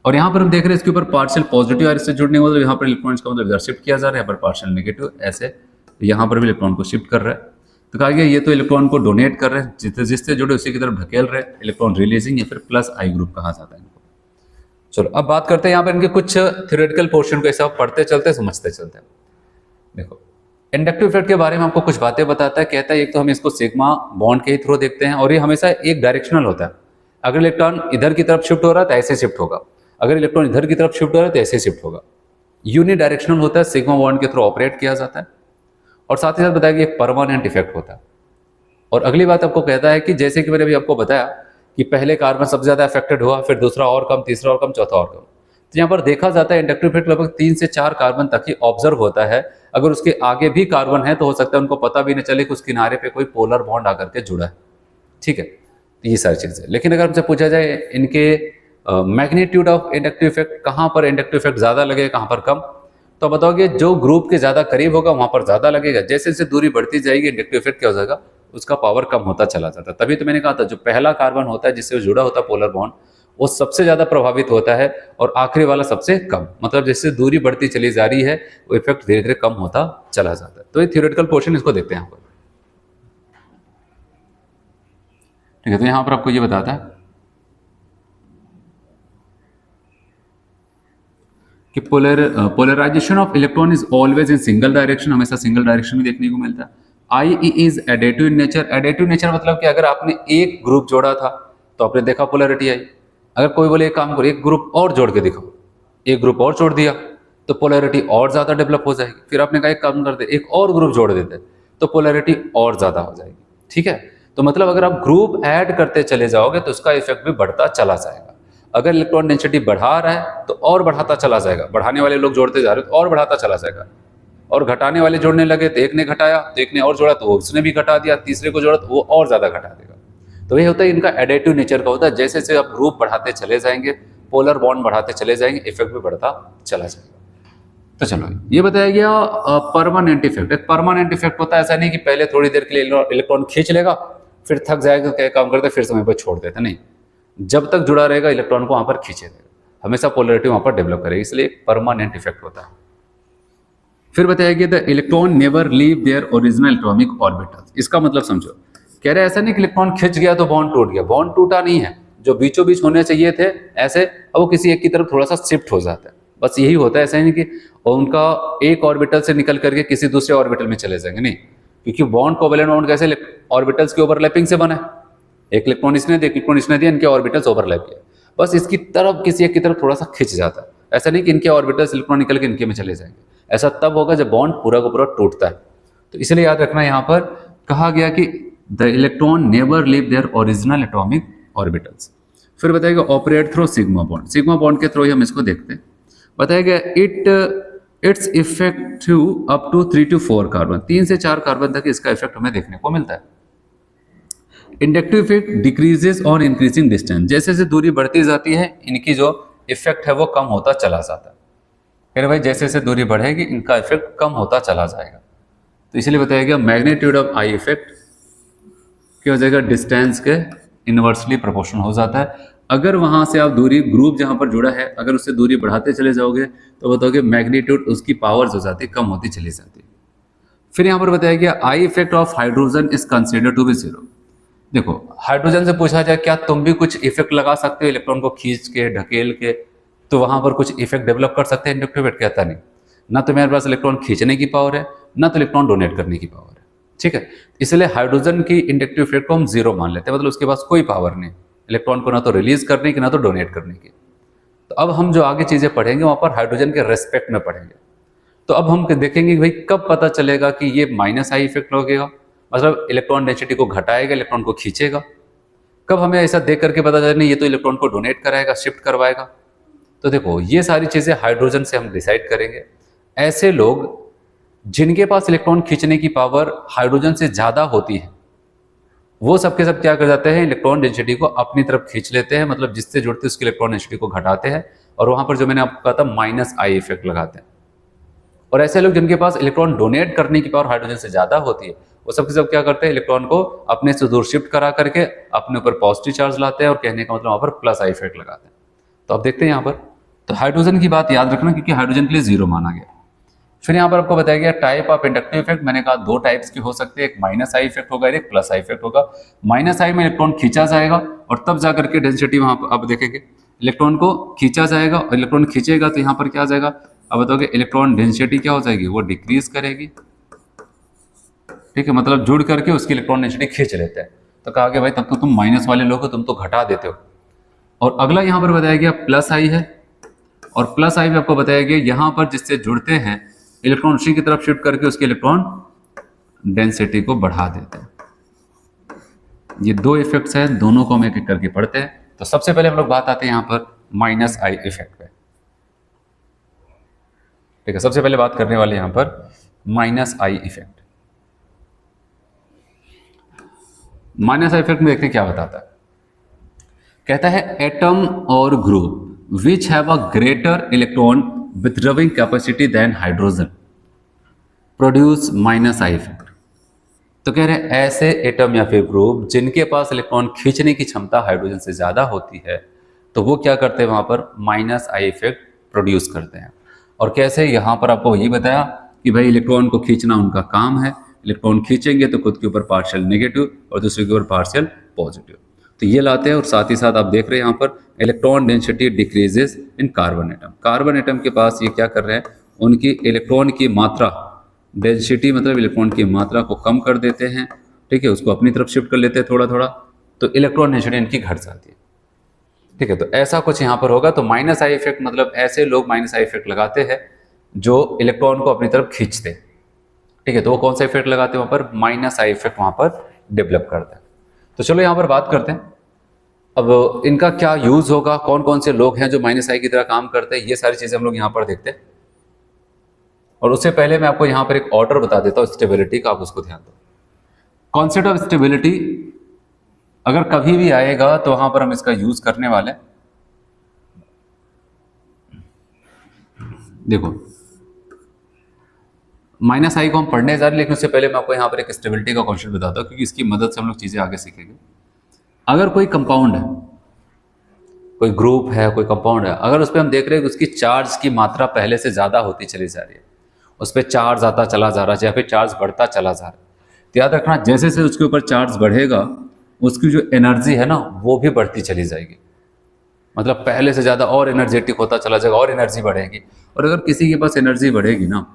और यहाँ पर हम देख रहे हैं इसके ऊपर पार्शियल पॉजिटिव और इससे जुड़ने का मतलब यहाँ पर इलेक्ट्रॉन्स का मतलब इधर शिफ्ट किया जा रहा है, यहाँ पर पार्शियल नेगेटिव, ऐसे यहाँ पर भी इलेक्ट्रॉन को शिफ्ट कर रहा है। तो कहा गया ये तो इलेक्ट्रॉन को डोनेट कर रहे हैं, जिससे जुड़े उसी की तरफ ढकेल रहे हैं, इलेक्ट्रॉन रिलीजिंग या फिर प्लस I ग्रुप कहा जाता है इनको। चलो अब बात करते हैं यहाँ पर इनके कुछ थ्योरेटिकल पोर्शन को, ऐसा पढ़ते चलते समझते चलते हैं। देखो इंडक्टिव इफेक्ट के बारे में आपको कुछ बातें बताता है, कहता है एक तो हम इसको सिग्मा बॉन्ड के ही थ्रू देखते हैं, और ये हमेशा एक डायरेक्शनल होता है। अगर इलेक्ट्रॉन इधर की तरफ शिफ्ट हो रहा है तो ऐसे शिफ्ट होगा, अगर इलेक्ट्रॉन इधर की तरफ शिफ्ट हो रहा है तो ऐसे शिफ्ट होगा। यूनि डायरेक्शनल होता है, सिग्मा बॉन्ड के थ्रू ऑपरेट किया जाता है, और साथ ही साथ बताया कि एक परमानेंट इफेक्ट होता है। और अगली बात आपको कहता है कि जैसे कि मैंने अभी आपको बताया कि पहले कार्बन सबसे ज्यादा अफेक्टेड हुआ, फिर दूसरा और कम, तीसरा और कम, चौथा और कम, तो यहाँ पर देखा जाता है इंडक्टिव इफेक्ट लगभग 3 से 4 कार्बन तक ही ऑब्जर्व होता है। अगर उसके आगे भी कार्बन है तो हो सकता है उनको पता भी नहीं चले कि उस किनारे पे कोई पोलर बॉन्ड आकर के जुड़ा है। ठीक है, तो ये सारी चीजें। लेकिन अगर हमसे पूछा जाए इनके मैग्नीट्यूड ऑफ इंडक्टिव इफेक्ट, कहाँ पर इंडक्टिव इफेक्ट ज्यादा लगेगा कहाँ पर कम, तो बताओगे जो ग्रुप के ज्यादा करीब होगा वहां पर ज्यादा लगेगा। जैसे जैसे दूरी बढ़ती जाएगी इंडक्टिव इफेक्ट क्या हो जाएगा, उसका पावर कम होता चला जाता है। तभी तो मैंने कहा था जो पहला कार्बन होता है जिससे जुड़ा होता है पोलर बॉन्ड, वो सबसे ज्यादा प्रभावित होता है और आखिरी वाला सबसे कम। मतलब जैसे दूरी बढ़ती चली जा रही है वो इफेक्ट धीरे धीरे कम होता चला जाता है। तो ये थियोरेटिकल पोर्शन, इसको देखते हैं यहाँ पर। ठीक है, तो यहां पर आपको ये बताता है कि polarization of electron is always in single direction, हमेशा सिंगल डायरेक्शन में देखने को मिलता है। I is additive in nature. Additive nature मतलब कि अगर आपने एक ग्रुप जोड़ा था तो आपने देखा पोलैरिटी आई। अगर कोई बोले एक काम करो एक ग्रुप और जोड़ के दिखाओ, एक ग्रुप और जोड़ दिया तो पोलैरिटी और ज्यादा डेवलप हो जाएगी। फिर आपने कहा एक काम करते एक और ग्रुप जोड़ देते तो पोलैरिटी और ज्यादा हो जाएगी। ठीक है, तो मतलब अगर आप ग्रुप ऐड करते चले जाओगे तो उसका इफेक्ट भी बढ़ता चला जाएगा। अगर इलेक्ट्रॉन डेंसिटी बढ़ा रहा है तो और बढ़ाता चला जाएगा, बढ़ाने वाले लोग जोड़ते जा रहे तो और बढ़ाता चला जाएगा, और घटाने वाले जोड़ने लगे तो एक ने घटाया तो एक ने और जोड़ा तो उसने भी घटा दिया, तीसरे को जोड़ा तो वो और ज्यादा घटा देगा। तो ये होता है इनका एडेटिव नेचर का होता है। जैसे जैसे आप ग्रुप बढ़ाते चले जाएंगे, पोलर बॉन्ड बढ़ाते चले जाएंगे, इफेक्ट भी बढ़ता चला जाएगा। तो चलो ये बताया गया परमानेंट इफेक्ट। एक परमानेंट इफेक्ट होता है, ऐसा नहीं कि पहले थोड़ी देर के लिए इलेक्ट्रॉन खींच लेगा फिर थक जाएगा, क्या काम करते फिर समय पर छोड़ देते, नहीं, जब तक जुड़ा रहेगा इलेक्ट्रॉन को वहां पर खींचे रहेगा, हमेशा पोलैरिटी वहां पर डेवलप करेगी, इसलिए परमानेंट इफेक्ट होता है। फिर बताया गया the electron never leave their original atomic orbital. इसका मतलब समझो, कह रहे ऐसा नहीं कि इलेक्ट्रॉन खिंच गया तो बॉन्ड टूट गया, बॉन्ड टूटा नहीं है, जो बीचों बीच होने चाहिए थे ऐसे अब वो किसी एक की तरफ थोड़ा सा शिफ्ट हो जाता है, बस यही होता है। ऐसा नहीं कि उनका एक ऑर्बिटल से निकल करके किसी दूसरे ऑर्बिटल में चले जाएंगे, नहीं, क्योंकि बॉन्ड कोवेलेंट बॉन्ड कैसे ऑर्बिटल्स की ओवरलैपिंग से बना है, एक इलेक्ट्रॉन इसने दिया एक इलेक्ट्रॉन इसने दिया, इनके ऑर्बिटल्स ओवरलैप किया, बस इसकी तरफ किसी एक की तरफ थोड़ा सा खिंच जाता है। ऐसा नहीं कि इनके ऑर्बिटल्स इलेक्ट्रॉन निकल के इनके में चले जाएंगे, ऐसा तब होगा जब बॉन्ड पूरा का पूरा टूटता है। तो इसलिए याद रखना यहाँ पर कहा गया कि the electron never leave their original atomic orbitals. फिर बताएगा operate through sigma bond. Sigma bond के थ्रू ही हम इसको देखते हैं। बताया गया its effective up to 3 to 4 carbon, 3 से 4 कार्बन तक इसका इफेक्ट हमें देखने को मिलता है। Inductive effect decreases on increasing distance. जैसे जैसे दूरी बढ़ती जाती है इनकी जो इफेक्ट है वो कम होता चला जाता है। फिर भाई जैसे जैसे दूरी बढ़ेगी इनका इफेक्ट कम होता चला जाएगा। तो इसलिए बताया गया मैग्नीट्यूड ऑफ आई इफेक्ट क्या हो जाएगा, डिस्टेंस के इनवर्सली प्रोपोर्शनल हो जाता है। अगर वहां से आप दूरी ग्रुप जहां पर जुड़ा है अगर उससे दूरी बढ़ाते चले जाओगे तो बताओगे मैग्नीट्यूड उसकी पावर जो जाती है कम होती चली जाती है। फिर यहाँ पर बताया गया I effect of hydrogen is considered to be zero. देखो हाइड्रोजन से पूछा जाए क्या तुम भी कुछ इफेक्ट लगा सकते हो इलेक्ट्रॉन को खींच के ढकेल के, तो वहां पर कुछ इफेक्ट डेवलप कर सकते हैं इंडक्टिव इफेक्ट, कहता नहीं, ना तो मेरे पास इलेक्ट्रॉन खींचने की पावर है ना तो इलेक्ट्रॉन डोनेट करने की पावर है। ठीक है, इसलिए हाइड्रोजन की इंडक्टिव इफेक्ट को हम जीरो मान लेते हैं, मतलब उसके पास कोई पावर नहीं इलेक्ट्रॉन को ना तो रिलीज करने की ना तो डोनेट करने की। तो अब हम जो आगे चीजें पढ़ेंगे वहां पर हाइड्रोजन के रेस्पेक्ट में पढ़ेंगे। तो अब हम देखेंगे कि भाई कब पता चलेगा कि ये माइनस आई इफेक्ट लगेगा, मतलब इलेक्ट्रॉन डेंसिटी को घटाएगा इलेक्ट्रॉन को खींचेगा। कब हमें ऐसा देख करके पता चले नहीं ये तो इलेक्ट्रॉन को डोनेट कराएगा शिफ्ट करवाएगा। तो देखो ये सारी चीजें हाइड्रोजन से हम डिसाइड करेंगे। ऐसे लोग जिनके पास इलेक्ट्रॉन खींचने की पावर हाइड्रोजन से ज्यादा होती है वो सबके सब क्या कर जाते हैं, इलेक्ट्रॉन डेंसिटी को अपनी तरफ खींच लेते हैं, मतलब जिससे जुड़ते उसकी इलेक्ट्रॉन डेंसिटी को घटाते हैं और वहां पर जो मैंने आपको कहा था माइनस आई इफेक्ट लगाते हैं। और ऐसे लोग जिनके पास इलेक्ट्रॉन डोनेट करने की पावर हाइड्रोजन से ज्यादा होती है वो सबके सब क्या करते हैं, इलेक्ट्रॉन को अपने से दूर शिफ्ट करा करके अपने ऊपर पॉजिटिव चार्ज लाते हैं और कहने का मतलब वहां पर प्लस आई इफेक्ट लगाते हैं। तो आप देखते हैं यहाँ पर तो हाइड्रोजन की बात याद रखना क्योंकि हाइड्रोजन के लिए जीरो माना गया। फिर यहाँ पर आपको बताया गया टाइप ऑफ इंडक्टिव इफेक्ट, मैंने कहा दो टाइप्स की हो सकते हैं, एक माइनस आई इफेक्ट होगा एक प्लस आई इफेक्ट होगा। माइनस आई में इलेक्ट्रॉन खींचा जाएगा और तब जाकर के डेंसिटी वहां पर आप देखेंगे इलेक्ट्रॉन को खींचा जाएगा और इलेक्ट्रॉन खींचेगा तो यहाँ पर क्या आ जाएगा, अब बताओगे इलेक्ट्रॉन डेंसिटी क्या हो जाएगी, वो डिक्रीज करेगी। ठीक है, मतलब जुड़ करके उसकी इलेक्ट्रॉन डेंसिटी खींच लेते हैं। तो कहा गया भाई तब तो तुम माइनस वाले लोग हो, तुम तो घटा देते हो। और अगला यहाँ पर बताया गया प्लस आई है और प्लस आई में आपको बताया गया यहाँ पर जिससे जुड़ते हैं इलेक्ट्रॉन उसी की तरफ शिफ्ट करके उसके इलेक्ट्रॉन डेंसिटी को बढ़ा देते हैं। ये दो इफेक्ट्स हैं, दोनों को हम एक एक करके पढ़ते हैं। तो सबसे पहले हम लोग बात आते हैं यहाँ पर माइनस आई इफेक्ट पे। ठीक है, सबसे पहले बात करने वाले यहाँ पर minus I effect. Minus I effect में देखते हैं क्या बताता है। कहता है एटम और group which have a greater electron withdrawing capacity than hydrogen produce minus I effect. तो कह रहे हैं ऐसे एटम या फिर ग्रुप जिनके पास इलेक्ट्रॉन खींचने की क्षमता हाइड्रोजन से ज़्यादा होती है तो वो क्या करते हैं, वहाँ पर माइनस आई इफेक्ट प्रोड्यूस करते हैं। और कैसे, यहाँ पर आपको यही बताया कि भाई इलेक्ट्रॉन को खींचना उनका काम है, इलेक्ट्रॉन खींचेंगे तो खुद के ऊपर पार्शियल नेगेटिव और दूसरे के ऊपर पार्शियल पॉजिटिव, तो ये लाते हैं। और साथ ही साथ आप देख रहे हैं यहाँ पर इलेक्ट्रॉन डेंसिटी डिक्रीजेस इन कार्बन एटम। कार्बन एटम के पास ये क्या कर रहे हैं, उनकी इलेक्ट्रॉन की मात्रा, डेंसिटी मतलब इलेक्ट्रॉन की मात्रा को कम कर देते हैं, ठीक है, उसको अपनी तरफ शिफ्ट कर लेते हैं थोड़ा थोड़ा, तो इलेक्ट्रॉन डेंसिटी इनकी घट जाती है। ठीक है, तो ऐसा कुछ यहाँ पर होगा। तो माइनस आई इफेक्ट मतलब ऐसे लोग माइनस आई इफेक्ट लगाते हैं जो इलेक्ट्रॉन को अपनी तरफ खींचते हैं। ठीक है, तो वो कौन सा इफेक्ट लगाते हैं, वहाँ पर माइनस आई इफेक्ट वहाँ पर डेवलप करते हैं। तो चलो यहाँ पर बात करते हैं अब इनका क्या यूज होगा, कौन कौन से लोग हैं जो माइनस आई की तरह काम करते हैं, ये सारी चीजें हम लोग यहाँ पर देखते हैं। और उससे पहले मैं आपको यहाँ पर एक ऑर्डर बता देता हूँ स्टेबिलिटी का, आप उसको ध्यान दो। कॉन्सेप्ट ऑफ स्टेबिलिटी अगर कभी भी आएगा तो वहां पर हम इसका यूज करने वाले, देखो माइनस आई को हम पढ़ने जा रहे हैं, लेकिन उससे पहले मैं आपको यहाँ पर एक स्टेबिलिटी का कॉन्सेप्ट बताता हूँ, क्योंकि इसकी मदद से हम लोग चीजें आगे सीखेंगे। अगर कोई कंपाउंड है, कोई ग्रुप है, कोई कंपाउंड है, अगर उस पर हम देख रहे हैं कि उसकी चार्ज की मात्रा पहले से ज्यादा होती चली जा रही है, उस पर चार्ज आता चला जा रहा है या फिर चार्ज बढ़ता चला जा रहा है, तो याद रखना जैसे जैसे उसके ऊपर चार्ज बढ़ेगा उसकी जो एनर्जी है ना वो भी बढ़ती चली जाएगी। मतलब पहले से ज़्यादा और एनर्जेटिक होता चला जाएगा और एनर्जी बढ़ेगी। और अगर किसी के पास एनर्जी बढ़ेगी ना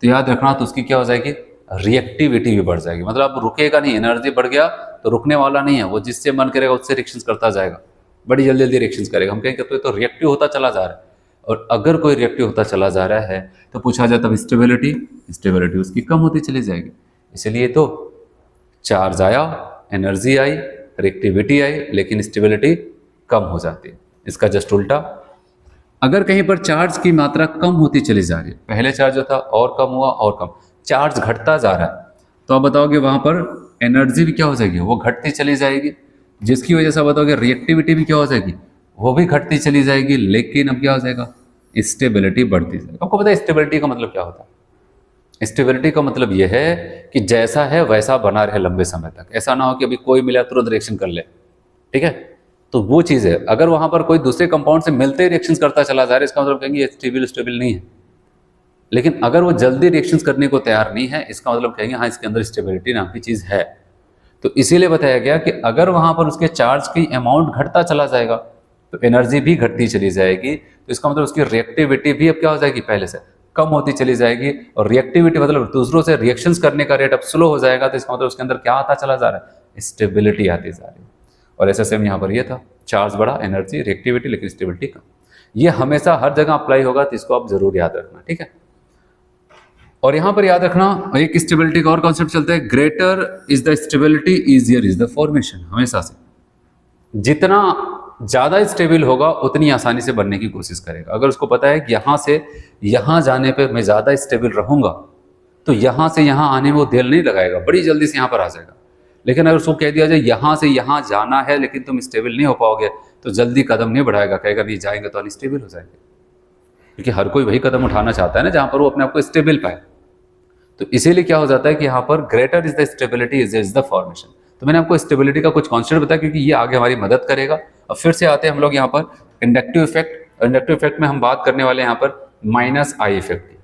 तो याद रखना तो उसकी क्या हो जाएगी, रिएक्टिविटी भी बढ़ जाएगी। मतलब अब रुकेगा नहीं, एनर्जी बढ़ गया तो रुकने वाला नहीं है, वो जिससे मन करेगा उससे रिएक्शंस करता जाएगा, बड़ी जल्दी जल्दी रिएक्शंस करेगा। हम कहेंगे तो रिएक्टिव होता चला जा रहा है। और अगर कोई रिएक्टिव होता चला जा रहा है तो पूछा जाए तब स्टेबिलिटी उसकी कम होती चली जाएगी। इसलिए तो चार्ज आया, एनर्जी आई, रिएक्टिविटी आई, लेकिन स्टेबिलिटी कम हो जाती है। इसका जस्ट उल्टा, अगर कहीं पर चार्ज की मात्रा कम होती चली जा रही है, पहले चार्ज जो था और कम हुआ और कम, चार्ज घटता जा रहा है, तो आप बताओगे वहां पर एनर्जी भी क्या हो जाएगी, वो घटती चली जाएगी, जिसकी वजह से आप बताओगे रिएक्टिविटी भी क्या हो जाएगी, वो भी घटती चली जाएगी। लेकिन अब क्या हो जाएगा, स्टेबिलिटी बढ़ती जाएगी। आपको पता है स्टेबिलिटी का मतलब क्या होता है? स्टेबिलिटी का मतलब यह है कि जैसा है वैसा बना रहे लंबे समय तक, ऐसा ना हो कि अभी कोई मिला तुरंत रिएक्शन कर ले। ठीक है, तो वो चीज़ है। अगर वहां पर कोई दूसरे कंपाउंड से मिलते ही रिएक्शंस करता चला जा रहा है, इसका मतलब कहेंगे ये स्टेबल नहीं है। लेकिन अगर वो जल्दी रिएक्शंस करने को तैयार नहीं है, इसका मतलब कहेंगे हाँ इसके अंदर स्टेबिलिटी नाम की चीज़ है। तो इसीलिए बताया गया कि अगर वहां पर उसके चार्ज की अमाउंट घटता चला जाएगा तो एनर्जी भी घटती चली जाएगी। तो इसका मतलब उसकी रिएक्टिविटी भी अब क्या हो जाएगी, पहले से कम होती चली जाएगी। और रिएक्टिविटी मतलब दूसरों से रिएक्शंस करने का रेट अब स्लो हो जाएगा। तो इसका मतलब उसके अंदर क्या आता चला जा रहा है, स्टेबिलिटी आती जा रही है। और ऐसा सेम यहाँ पर ये था, चार्ज बढ़ा, एनर्जी, रिएक्टिविटी, लेकिन स्टेबिलिटी कम। ये हमेशा हर जगह अप्लाई होगा, तो इसको आप जरूर याद रखना। ठीक है, और यहां पर याद रखना एक स्टेबिलिटी का और कॉन्सेप्ट चलता है, greater is the stability easier is the formation. हमेशा से जितना ज्यादा स्टेबल होगा उतनी आसानी से बनने की कोशिश करेगा। अगर उसको पता है कि यहां से यहां जाने पे मैं ज्यादा स्टेबल रहूंगा तो यहां से यहां आने में वो देर नहीं लगाएगा, बड़ी जल्दी से यहां पर आ जाएगा। लेकिन अगर उसको कह दिया जाए यहां से यहां जाना है लेकिन तुम स्टेबल नहीं हो पाओगे, तो जल्दी कदम नहीं बढ़ाएगा, कहेगा नहीं जाएंगे तो अनस्टेबल हो जाएंगे। क्योंकि हर कोई वही कदम उठाना चाहता है ना जहां पर वो अपने आप को स्टेबल पाए। तो इसीलिए क्या हो जाता है कि यहाँ पर greater is the stability is the formation. तो मैंने आपको स्टेबिलिटी का कुछ कॉन्सेप्ट बताया क्योंकि ये आगे हमारी मदद करेगा। अब फिर से आते हैं हम लोग यहाँ पर इंडक्टिव इफेक्ट। इंडक्टिव इफेक्ट में हम बात करने वाले हैं यहाँ पर माइनस आई इफेक्ट की।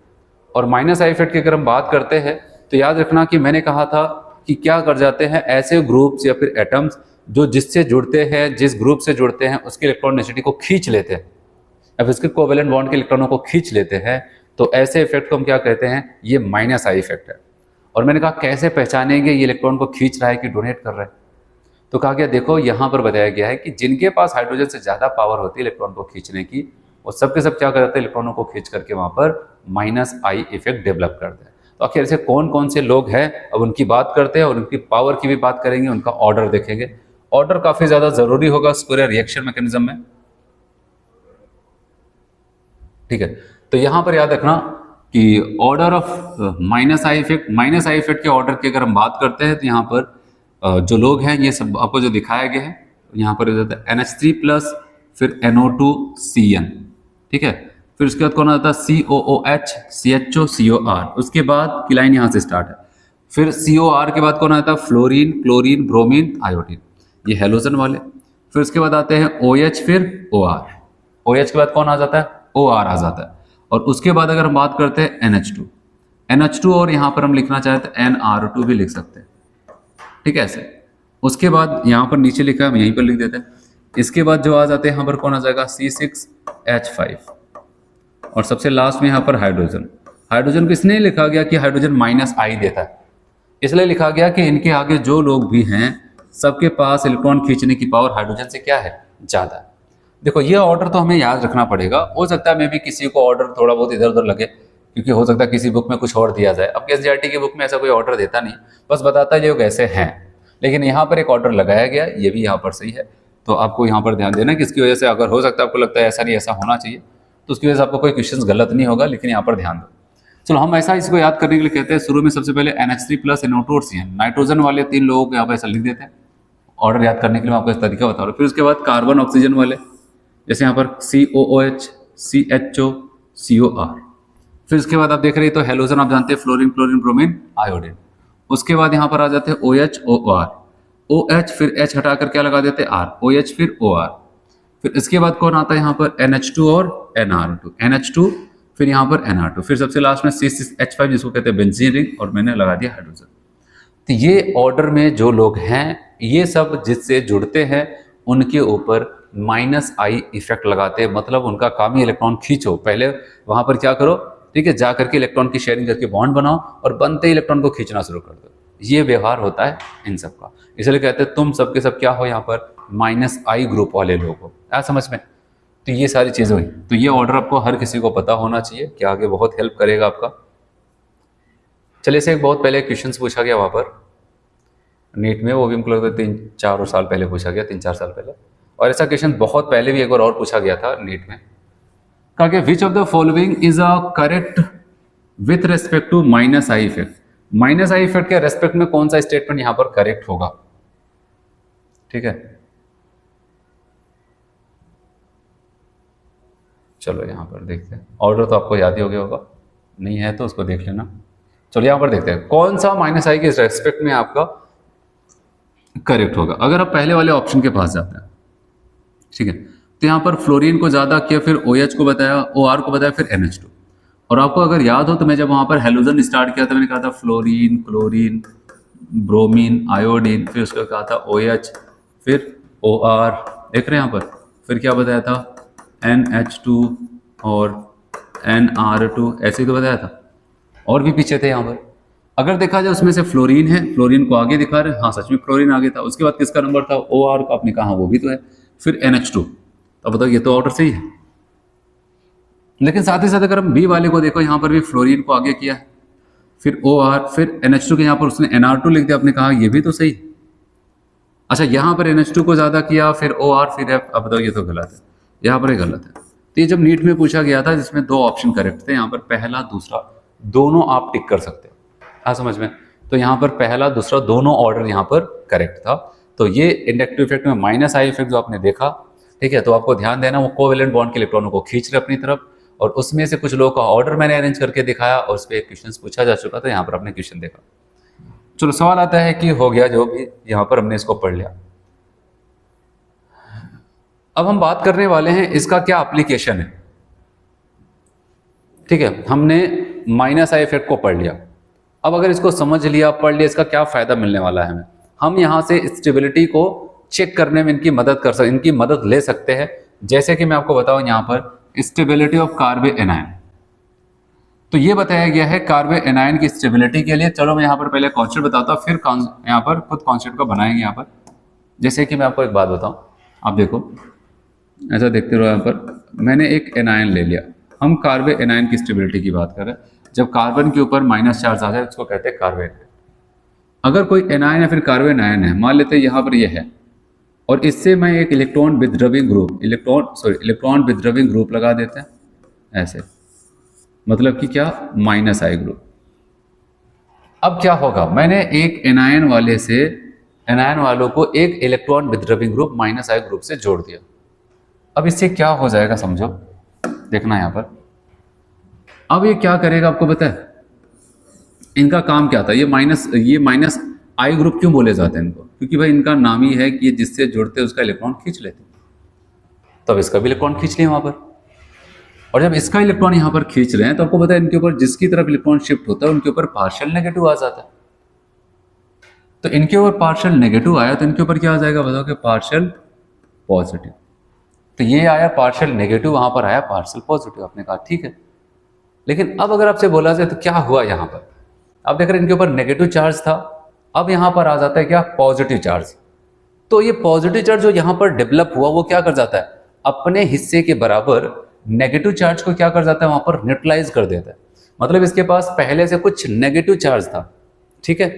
और माइनस आई इफेक्ट की अगर हम बात करते हैं तो याद रखना कि मैंने कहा था कि क्या कर जाते हैं ऐसे ग्रुप्स या फिर एटम्स जो जिससे जुड़ते हैं, जिस ग्रुप से जुड़ते हैं उसके इलेक्ट्रॉन डेंसिटी को खींच लेते हैं या फिर उसके कोवेलेंट बॉन्ड के इलेक्ट्रॉनों को खींच लेते हैं। तो ऐसे इफेक्ट को हम क्या कहते हैं, ये माइनस आई इफेक्ट है। और मैंने कहा कैसे पहचानेंगे ये इलेक्ट्रॉन को खींच रहा है कि डोनेट कर रहा है। तो कहा गया देखो यहाँ पर बताया गया है कि जिनके पास हाइड्रोजन से ज्यादा पावर होती है इलेक्ट्रॉन को खींचने की, वो सबके सब क्या करते हैं, इलेक्ट्रॉनों को खींच करके वहां पर माइनस आई इफेक्ट डेवलप करते हैं। तो आखिर ऐसे कौन कौन से लोग हैं, अब उनकी बात करते हैं और उनकी पावर की भी बात करेंगे, उनका ऑर्डर देखेंगे। ऑर्डर काफी ज्यादा जरूरी होगा इस पूरे रिएक्शन मैकेनिज्म में। ठीक है, तो यहां पर याद रखना कि order of minus I effect के ऑर्डर की अगर हम बात करते हैं तो यहाँ पर जो लोग हैं ये सब आपको जो दिखाया गया है, यहाँ पर हो जाता है NH3 प्लस, फिर NO2CN, ठीक है। फिर उसके बाद कौन आता है COOH, CHO, COR, उसके बाद की लाइन यहाँ से स्टार्ट है। फिर COR के बाद कौन आता है फ्लोरीन, क्लोरीन, ब्रोमीन, आयोडीन, ये हेलोजन वाले। फिर उसके बाद आते हैं OH, फिर OR, OH के बाद कौन आ जाता है OR आ जाता है। और उसके बाद अगर हम बात करते हैं NH2 और यहाँ पर हम लिखना चाहते हैं NR2 भी लिख सकते हैं, ठीक है ऐसे। उसके बाद यहाँ पर नीचे लिखा है हम यहीं पर लिख देते हैं। इसके बाद जो आ जाते हैं यहाँ पर कौन आ जाएगा C6H5, और सबसे लास्ट में यहाँ पर हाइड्रोजन को इसलिए लिखा गया कि हाइड्रोजन -I देता है, इसलिए लिखा गया कि इनके आगे जो लोग भी हैं सबके पास इलेक्ट्रॉन खींचने की पावर हाइड्रोजन से क्या है ज़्यादा है। देखो ये ऑर्डर तो हमें याद रखना पड़ेगा। हो सकता है मे भी किसी को ऑर्डर थोड़ा बहुत इधर उधर लगे, क्योंकि हो सकता है किसी बुक में कुछ और दिया जाए। अब SGRT की बुक में ऐसा कोई ऑर्डर देता नहीं, बस बताता है ये कैसे हैं, लेकिन यहाँ पर एक ऑर्डर लगाया गया, ये भी यहाँ पर सही है। तो आपको यहाँ पर ध्यान देना कि इसकी वजह से अगर हो सकता है आपको लगता है ऐसा नहीं ऐसा होना चाहिए, तो उसकी वजह से आपको कोई क्वेश्चन गलत नहीं होगा, लेकिन यहाँ पर ध्यान दो। चलो हम ऐसा इसको याद करने के लिए कहते हैं, शुरू में सबसे पहले NH3 प्लस NO2 और CN, नाइट्रोजन वाले 3 लोगों को यहाँ पर ऐसा लिख देते हैं। ऑर्डर याद करने के लिए मैं आपको इस तरीका बता रहा हूँ। फिर उसके बाद कार्बन ऑक्सीजन वाले, जैसे यहाँ पर COOH, CHO, COR। फिर उसके बाद आप देख रहे हैं तो हेलोजन आप जानते हैं फ्लोरीन, क्लोरीन, ब्रोमीन, आयोडीन। उसके बाद यहाँ पर आ जाते हैं OH, OR, OH फिर H हटा कर क्या लगा देते हैं R, OH फिर OR। फिर इसके बाद कौन आता है यहाँ पर NH2 और NR2, NH2 फिर यहाँ पर NR2, फिर सबसे लास्ट में C6H5 जिसको कहते हैं बेंजीन रिंग, और मैंने लगा दिया हाइड्रोजन। तो ये ऑर्डर में जो लोग हैं ये सब जिससे जुड़ते हैं उनके ऊपर -I इफेक्ट लगाते हैं, मतलब उनका काम ही इलेक्ट्रॉन खींचो। पहले वहां पर क्या करो, ठीक है, जा करके इलेक्ट्रॉन की शेयरिंग करके बॉन्ड बनाओ और बनते ही इलेक्ट्रॉन को खींचना शुरू कर दो। ये व्यवहार होता है इन सब का, इसलिए कहते हैं तुम सबके सब क्या हो यहाँ पर -I ग्रुप वाले लोग हो। क्या समझ में? तो ये सारी चीजें हुई। तो ये ऑर्डर आपको हर किसी को पता होना चाहिए कि आगे बहुत हेल्प करेगा आपका। चलिए से एक बहुत पहले क्वेश्चन पूछा गया वहाँ पर नीट में, वो भी हमको लगता है 3-4 साल पहले पूछा गया, 3-4 साल पहले। और ऐसा क्वेश्चन बहुत पहले भी एक बार और पूछा गया था नीट में। कहा कि which of the following is a correct with respect to -I effect. -I effect के रेस्पेक्ट में कौन सा स्टेटमेंट यहाँ पर करेक्ट होगा, ठीक है। चलो यहाँ पर देखते हैं, ऑर्डर तो आपको याद ही हो गया होगा, नहीं है तो उसको देख लेना। चलो यहाँ पर देखते हैं कौन सा -I के रेस्पेक्ट में आपका करेक्ट होगा। अगर आप पहले वाले ऑप्शन के पास जाते हैं, ठीक है, तो यहाँ पर फ्लोरीन को ज़्यादा किया, फिर OH को बताया, OR को बताया, फिर NH2। और आपको अगर याद हो तो मैं जब वहाँ पर हेलोजन स्टार्ट किया था मैंने कहा था फ्लोरीन, क्लोरीन, ब्रोमीन, आयोडीन, फिर उसका कहा था OH, फिर OR, देख रहे हैं यहाँ पर, फिर क्या बताया था NH2 और NR2, ऐसे ही तो बताया था। और भी पीछे थे यहाँ पर। अगर देखा जाए उसमें से फ्लोरीन है, फ्लोरीन को आगे दिखा रहे हैं, हाँ सच में फ्लोरीन आगे था। उसके बाद किसका नंबर था OR का, आपने कहा वो भी तो है, फिर NH2। तो बताओ ये तो ऑर्डर सही है। लेकिन साथ ही साथ अगर हम बी वाले को देखो, यहाँ पर भी फ्लोरीन को आगे किया है, फिर OR, फिर NH2 के यहाँ पर उसने NR2 लिख दिया, आपने कहा ये भी तो सही। अच्छा यहाँ पर NH2 को ज्यादा किया, फिर OR, फिर F। अब बताओ ये तो गलत है, यहाँ पर ये गलत है। तो ये जब नीट में पूछा गया था जिसमें 2 ऑप्शन करेक्ट थे, यहाँ पर पहला दूसरा दोनों आप टिक कर सकते हो। हाँ समझ में? तो यहाँ पर पहला दूसरा दोनों ऑर्डर यहाँ पर करेक्ट था। तो ये इंडक्टिव इफेक्ट में -I इफेक्ट जो आपने देखा, ठीक है, तो आपको ध्यान देना वो कोवेलेंट बॉन्ड के इलेक्ट्रॉनों को खींच रहे अपनी तरफ, और उसमें से कुछ लोगों का ऑर्डर मैंने अरेंज करके दिखाया और उस पर एक क्वेश्चन पूछा जा चुका था, यहाँ पर आपने क्वेश्चन देखा। चलो सवाल आता है कि हो गया जो भी, यहाँ पर हमने इसको पढ़ लिया। अब हम बात करने वाले हैं इसका क्या एप्लीकेशन है, ठीक है। हमने -I इफेक्ट को पढ़ लिया। अब अगर इसको समझ लिया, पढ़ लिया, इसका क्या फायदा मिलने वाला है हमें। हम यहाँ से स्टेबिलिटी को चेक करने में इनकी मदद ले सकते हैं। जैसे कि मैं आपको बताऊं यहाँ पर स्टेबिलिटी ऑफ कार्बे एनायन, तो ये बताया गया है कार्बे एनायन की स्टेबिलिटी के लिए। चलो मैं यहाँ पर पहले कॉन्सेप्ट बताता हूँ, फिर यहाँ पर खुद कॉन्सेप्ट को बनाएंगे यहाँ पर। जैसे कि मैं आपको एक बात बताऊँ, आप देखो ऐसा देखते रहो, यहाँ पर मैंने एक एनायन ले लिया, हम कार्बे एनायन की स्टेबिलिटी की बात कर रहे हैं। जब कार्बन के ऊपर माइनस चार्ज आ जाए उसको कहते हैं कार्बेन। अगर कोई एनायन या फिर कार्बन आयन है, मान लेते हैं यहाँ पर ये है, और इससे मैं एक इलेक्ट्रॉन विथड्रॉविंग ग्रुप लगा देते हैं ऐसे, मतलब कि क्या, माइनस आई ग्रुप। अब क्या होगा, मैंने एक एनायन वाले से एनायन वालों को एक इलेक्ट्रॉन विथड्रॉइंग ग्रुप माइनस आई ग्रुप से जोड़ दिया। अब इससे क्या हो जाएगा समझो, देखना यहां पर। अब ये क्या करेगा आपको पता है, इनका काम क्या था, ये माइनस आई ग्रुप क्यों बोले जाते हैं इनको, क्योंकि भाई इनका नाम ही है कि ये जिससे जुड़ते हैं उसका इलेक्ट्रॉन खींच लेते हैं। तब इसका भी इलेक्ट्रॉन खींच लिया वहां पर, और जब इसका इलेक्ट्रॉन यहां पर खींच रहे हैं तो आपको पता है इनके ऊपर जिसकी तरफ इलेक्ट्रॉन शिफ्ट होता है उनके ऊपर पार्शियल नेगेटिव आ जाता है। तो इनके ऊपर पार्शियल नेगेटिव आया तो इनके ऊपर क्या आ जाएगा बताओ, कि पार्शियल पॉजिटिव। तो ये आया पार्शियल नेगेटिव, वहां पर आया पार्शियल पॉजिटिव। आपने कहा ठीक है, लेकिन अब अगर आपसे बोला जाए तो क्या हुआ यहां पर, आप देख रहे हैं इनके ऊपर नेगेटिव चार्ज था, अब यहां पर आ जाता है क्या, पॉजिटिव चार्ज। तो ये पॉजिटिव चार्ज जो यहां पर डेवलप हुआ वो क्या कर जाता है, अपने हिस्से के बराबर नेगेटिव चार्ज को क्या कर जाता है, वहां पर न्यूट्रलाइज कर देता है। मतलब इसके पास पहले से कुछ नेगेटिव चार्ज था, ठीक है।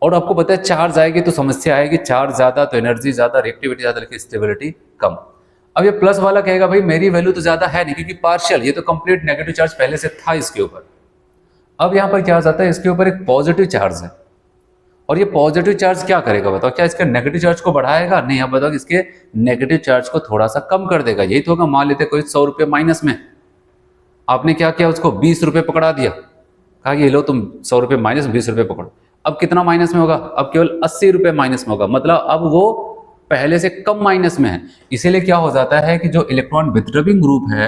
और आपको पता है चार्ज आएगी तो समस्या आएगी, चार्ज ज्यादा तो एनर्जी ज्यादा, रिएक्टिविटी ज्यादा लेकिन स्टेबिलिटी कम। अब ये प्लस वाला कहेगा भाई मेरी वैल्यू तो ज्यादा है नहीं, क्योंकि पार्शियल, ये तो कंप्लीट नेगेटिव चार्ज पहले से था इसके ऊपर। अब यहां पर क्या हो जाता है, इसके ऊपर एक पॉजिटिव चार्ज है, और ये पॉजिटिव चार्ज क्या करेगा बताओ, क्या इसके नेगेटिव चार्ज को बढ़ाएगा, नहीं। आप बताओ इसके नेगेटिव चार्ज को थोड़ा सा कम कर देगा। यही तो होगा, मान लेते कोई 100 रुपये माइनस में, आपने क्या किया, उसको 20 रुपये पकड़ा दिया, कहा कि लो तुम 100 रुपये माइनस 20 रुपये पकड़ो। अब कितना माइनस में होगा, अब केवल 80 रुपये माइनस में होगा, मतलब अब वो पहले से कम माइनस में है। इसीलिए क्या हो जाता है कि जो इलेक्ट्रॉन विथड्रॉइंग ग्रुप है,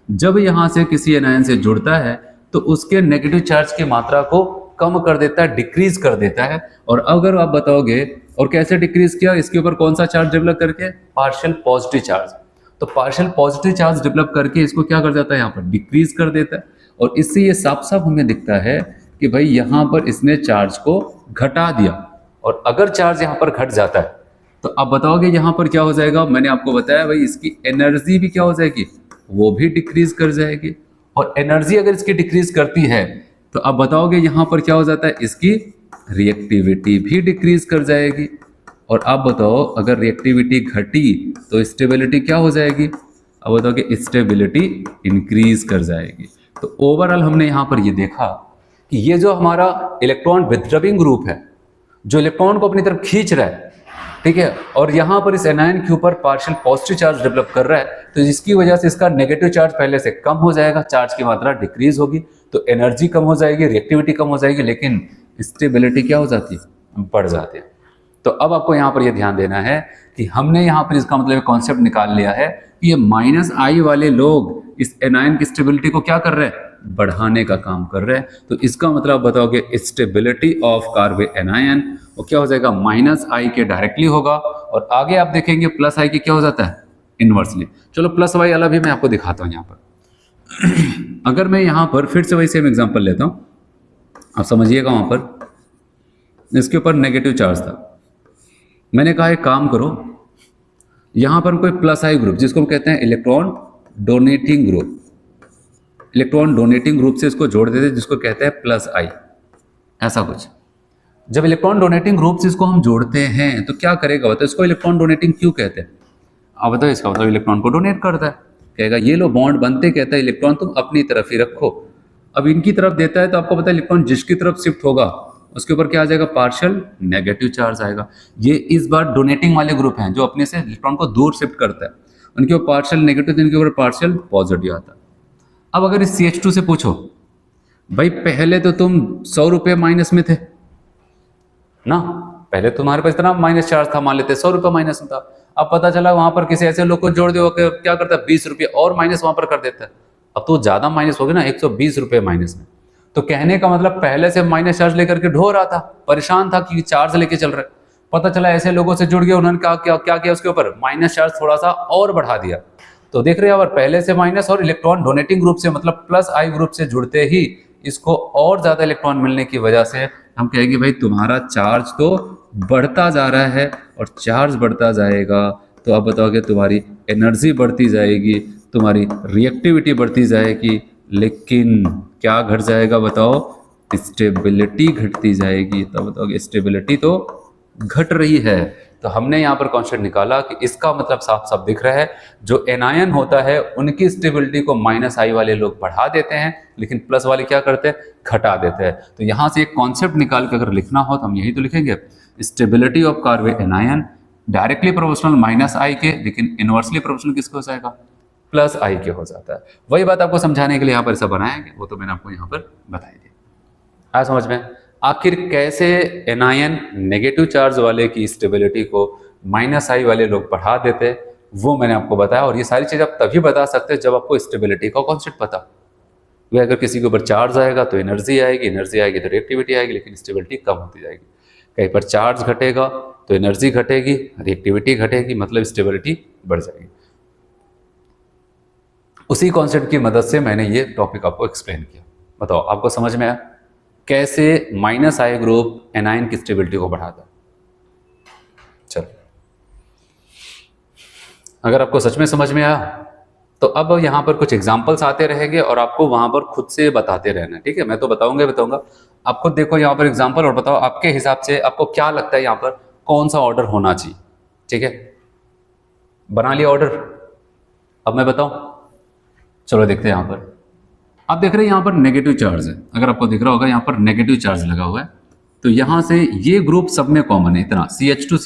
जब यहां से किसी एनायन से जुड़ता है तो उसके नेगेटिव चार्ज की मात्रा को कम कर देता है, डिक्रीज कर देता है। और अगर आप बताओगे और कैसे डिक्रीज किया, इसके ऊपर कौन सा चार्ज डेवलप करके, पार्शियल पॉजिटिव चार्ज। तो पार्शियल पॉजिटिव चार्ज डेवलप करके इसको क्या कर जाता है, यहाँ पर डिक्रीज कर देता है। और इससे ये साफ साफ हमें दिखता है कि भाई यहाँ पर इसने चार्ज को घटा दिया। और अगर चार्ज यहाँ पर घट जाता है तो आप बताओगे यहाँ पर क्या हो जाएगा, मैंने आपको बताया भाई इसकी एनर्जी भी क्या हो जाएगी, वो भी डिक्रीज कर जाएगी। और एनर्जी अगर इसकी डिक्रीज करती है तो आप बताओगे यहाँ पर क्या हो जाता है, इसकी रिएक्टिविटी भी डिक्रीज कर जाएगी। और आप बताओ अगर रिएक्टिविटी घटी तो स्टेबिलिटी क्या हो जाएगी, अब बताओ कि स्टेबिलिटी इंक्रीज कर जाएगी। तो ओवरऑल हमने यहाँ पर ये देखा कि ये जो हमारा इलेक्ट्रॉन विथड्रॉइंग ग्रुप है, जो इलेक्ट्रॉन को अपनी तरफ खींच रहा है, ठीक है, और यहाँ पर इस एनायन के ऊपर पार्शियल पॉजिटिव चार्ज डेवलप कर रहा है, तो जिसकी वजह से इसका नेगेटिव चार्ज पहले से कम हो जाएगा, चार्ज की मात्रा डिक्रीज होगी, तो एनर्जी कम हो जाएगी, रिएक्टिविटी कम हो जाएगी, लेकिन स्टेबिलिटी क्या हो जाती है, बढ़ जाती है। तो अब आपको यहाँ पर यह ध्यान देना है कि हमने यहाँ पर इसका मतलब कॉन्सेप्ट निकाल लिया है कि ये माइनस आई वाले लोग इस एनायन की स्टेबिलिटी को क्या कर रहे हैं, बढ़ाने का काम कर रहे हैं। तो इसका मतलब बताओगे स्टेबिलिटी ऑफ कार्बन एनायन वो क्या हो जाएगा, माइनस आई के डायरेक्टली होगा। और आगे आप देखेंगे प्लस आई के क्या हो जाता है, इनवर्सली। चलो प्लस वाई वाला भी मैं आपको दिखाता हूं यहाँ पर। अगर मैं यहाँ पर फिर से वही सेम एग्जांपल लेता हूं, आप समझिएगा। वहां पर इसके ऊपर नेगेटिव चार्ज था, मैंने कहा एक काम करो, यहां पर कोई प्लस आई ग्रुप जिसको हम कहते हैं electron donating group, electron donating group से इसको जोड़ देते जिसको कहते हैं प्लस आई, ऐसा कुछ। जब इलेक्ट्रॉन डोनेटिंग ग्रुप से इसको हम जोड़ते हैं तो क्या करेगा बताओ, इसको इलेक्ट्रॉन डोनेटिंग क्यों कहते हैं, आप बताओ। इसका मतलब इलेक्ट्रॉन को डोनेट करता है, कहेगा ये लो बॉन्ड बनते, कहता है इलेक्ट्रॉन तुम अपनी तरफ ही रखो। अब इनकी तरफ देता है तो आपको पता है इलेक्ट्रॉन जिसकी तरफ शिफ्ट होगा उसके ऊपर क्या आ जाएगा, पार्शियल नेगेटिव चार्ज आएगा। ये इस बार डोनेटिंग वाले ग्रुप हैं जो अपने से इलेक्ट्रॉन को दूर शिफ्ट करता है, उनके ऊपर पार्शियल नेगेटिव, इनके ऊपर पार्शियल पॉजिटिव आता है। अब अगर इस CH2 से पूछो, भाई पहले तो तुम 100 रुपये माइनस में थे ना, पहले तुम्हारे पास इतना माइनस चार्ज था, मान लेते 100 रुपये माइनस में था। अब पता चला वहां पर किसी ऐसे लोग को जोड़ दो, क्या करता है 20 रुपये और माइनस वहां पर कर देता है। अब तो ज्यादा माइनस हो गया ना, 120 रुपये माइनस में। तो कहने का मतलब पहले से माइनस चार्ज लेकर के ढो रहा था, परेशान था कि चार्ज लेके चल रहे, पता चला ऐसे लोगों से जुड़ गया, उन्होंने क्या किया उसके ऊपर माइनस चार्ज थोड़ा सा और बढ़ा दिया। तो देख रहे हैं, और पहले से माइनस और इलेक्ट्रॉन डोनेटिंग ग्रुप से मतलब प्लस आई ग्रुप से जुड़ते ही इसको और ज्यादा इलेक्ट्रॉन मिलने की वजह से हम कहेंगे भाई तुम्हारा चार्ज तो बढ़ता जा रहा है, और चार्ज बढ़ता जाएगा तो आप बताओगे तुम्हारी एनर्जी बढ़ती जाएगी, तुम्हारी रिएक्टिविटी बढ़ती जाएगी, लेकिन क्या घट जाएगा बताओ, स्टेबिलिटी घटती जाएगी। तो बताओगे स्टेबिलिटी तो घट रही है, तो हमने यहाँ पर कॉन्स्टेंट निकाला कि इसका मतलब साफ साफ दिख रहा है, जो एनायन होता है उनकी स्टेबिलिटी को -I वाले लोग बढ़ा देते हैं, लेकिन प्लस वाले क्या करते हैं, घटा देते हैं। तो यहाँ से एक कॉन्सेप्ट निकाल के अगर लिखना हो तो हम यही तो लिखेंगे, stability of carbanion directly proportional -I के, लेकिन इनवर्सली प्रोपोर्शनल किसको हो जाएगा, +I के हो जाता है। वही बात आपको समझाने के लिए यहाँ पर ऐसा बनाएंगे, वो तो मैंने आपको यहाँ पर बताई दी। आया समझ में? आखिर कैसे एनायन नेगेटिव चार्ज वाले की स्टेबिलिटी को -I वाले लोग बढ़ा देते, वो मैंने आपको बताया। और ये सारी चीज़ आप तभी बता सकते हैं जब आपको स्टेबिलिटी का कॉन्सेप्ट पता। वे अगर किसी के ऊपर चार्ज आएगा तो एनर्जी आएगी तो रिएक्टिविटी आएगी, लेकिन स्टेबिलिटी कम होती जाएगी। कहीं पर चार्ज घटेगा तो एनर्जी घटेगी, रिएक्टिविटी घटेगी, मतलब स्टेबिलिटी बढ़ जाएगी। उसी कॉन्सेप्ट की मदद से मैंने ये टॉपिक आपको एक्सप्लेन किया। बताओ आपको समझ में आया कैसे -I ग्रुप एनायन की स्टेबिलिटी को बढ़ाता है? चलो, अगर आपको सच में समझ में आया तो अब यहाँ पर कुछ एग्जांपल्स आते रहेंगे और आपको वहां पर खुद से बताते रहना, ठीक है? मैं तो बताऊंगा। आप खुद देखो यहाँ पर एग्जांपल और बताओ आपके हिसाब से आपको क्या लगता है यहाँ पर कौन सा ऑर्डर होना चाहिए, ठीक है? बना लिया ऑर्डर? अब मैं बताऊं, चलो देखते हैं। यहाँ पर आप देख रहे हैं यहाँ पर नेगेटिव चार्ज है, अगर आपको दिख रहा होगा यहाँ पर नेगेटिव चार्ज लगा हुआ है। तो यहाँ से ये ग्रुप सब में कॉमन है, इतना CH2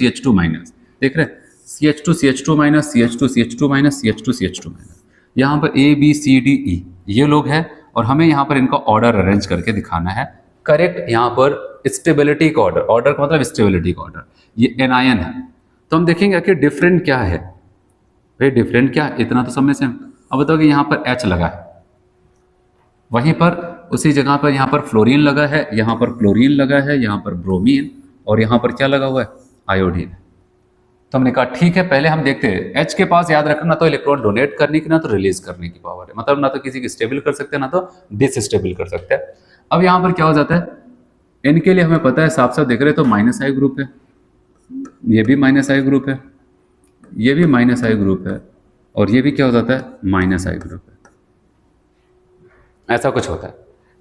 देख रहे हैं, CH2 यहाँ पर ABCDE ये लोग हैं, और हमें यहाँ पर इनका ऑर्डर अरेंज करके दिखाना है करेक्ट। यहाँ पर स्टेबिलिटी का ऑर्डर का मतलब स्टेबिलिटी का ऑर्डर, ये एनायन है। तो हम देखेंगे कि डिफरेंट क्या है भाई, डिफरेंट क्या, इतना तो सब में सेम। अब बताओ कि यहाँ पर H लगा है, वहीं पर उसी जगह पर यहाँ पर फ्लोरीन लगा है, यहाँ पर क्लोरीन लगा है, यहाँ पर ब्रोमीन, और यहाँ पर क्या लगा हुआ है, आयोडीन। तो हमने कहा ठीक है, पहले हम देखते हैं। H के पास याद रखना, ना तो इलेक्ट्रॉन डोनेट करने की ना तो रिलीज करने की पावर है, मतलब ना तो किसी की स्टेबल कर सकते हैं ना तो डिसस्टेबल कर सकते हैं। अब यहाँ पर क्या हो जाता है, इनके लिए हमें पता है, साफ साफ देख रहे हैं तो -I ग्रुप है, ये भी -I ग्रुप है, ये भी -I ग्रुप है, और ये भी क्या हो जाता है, -I ग्रुप है। ऐसा कुछ होता है।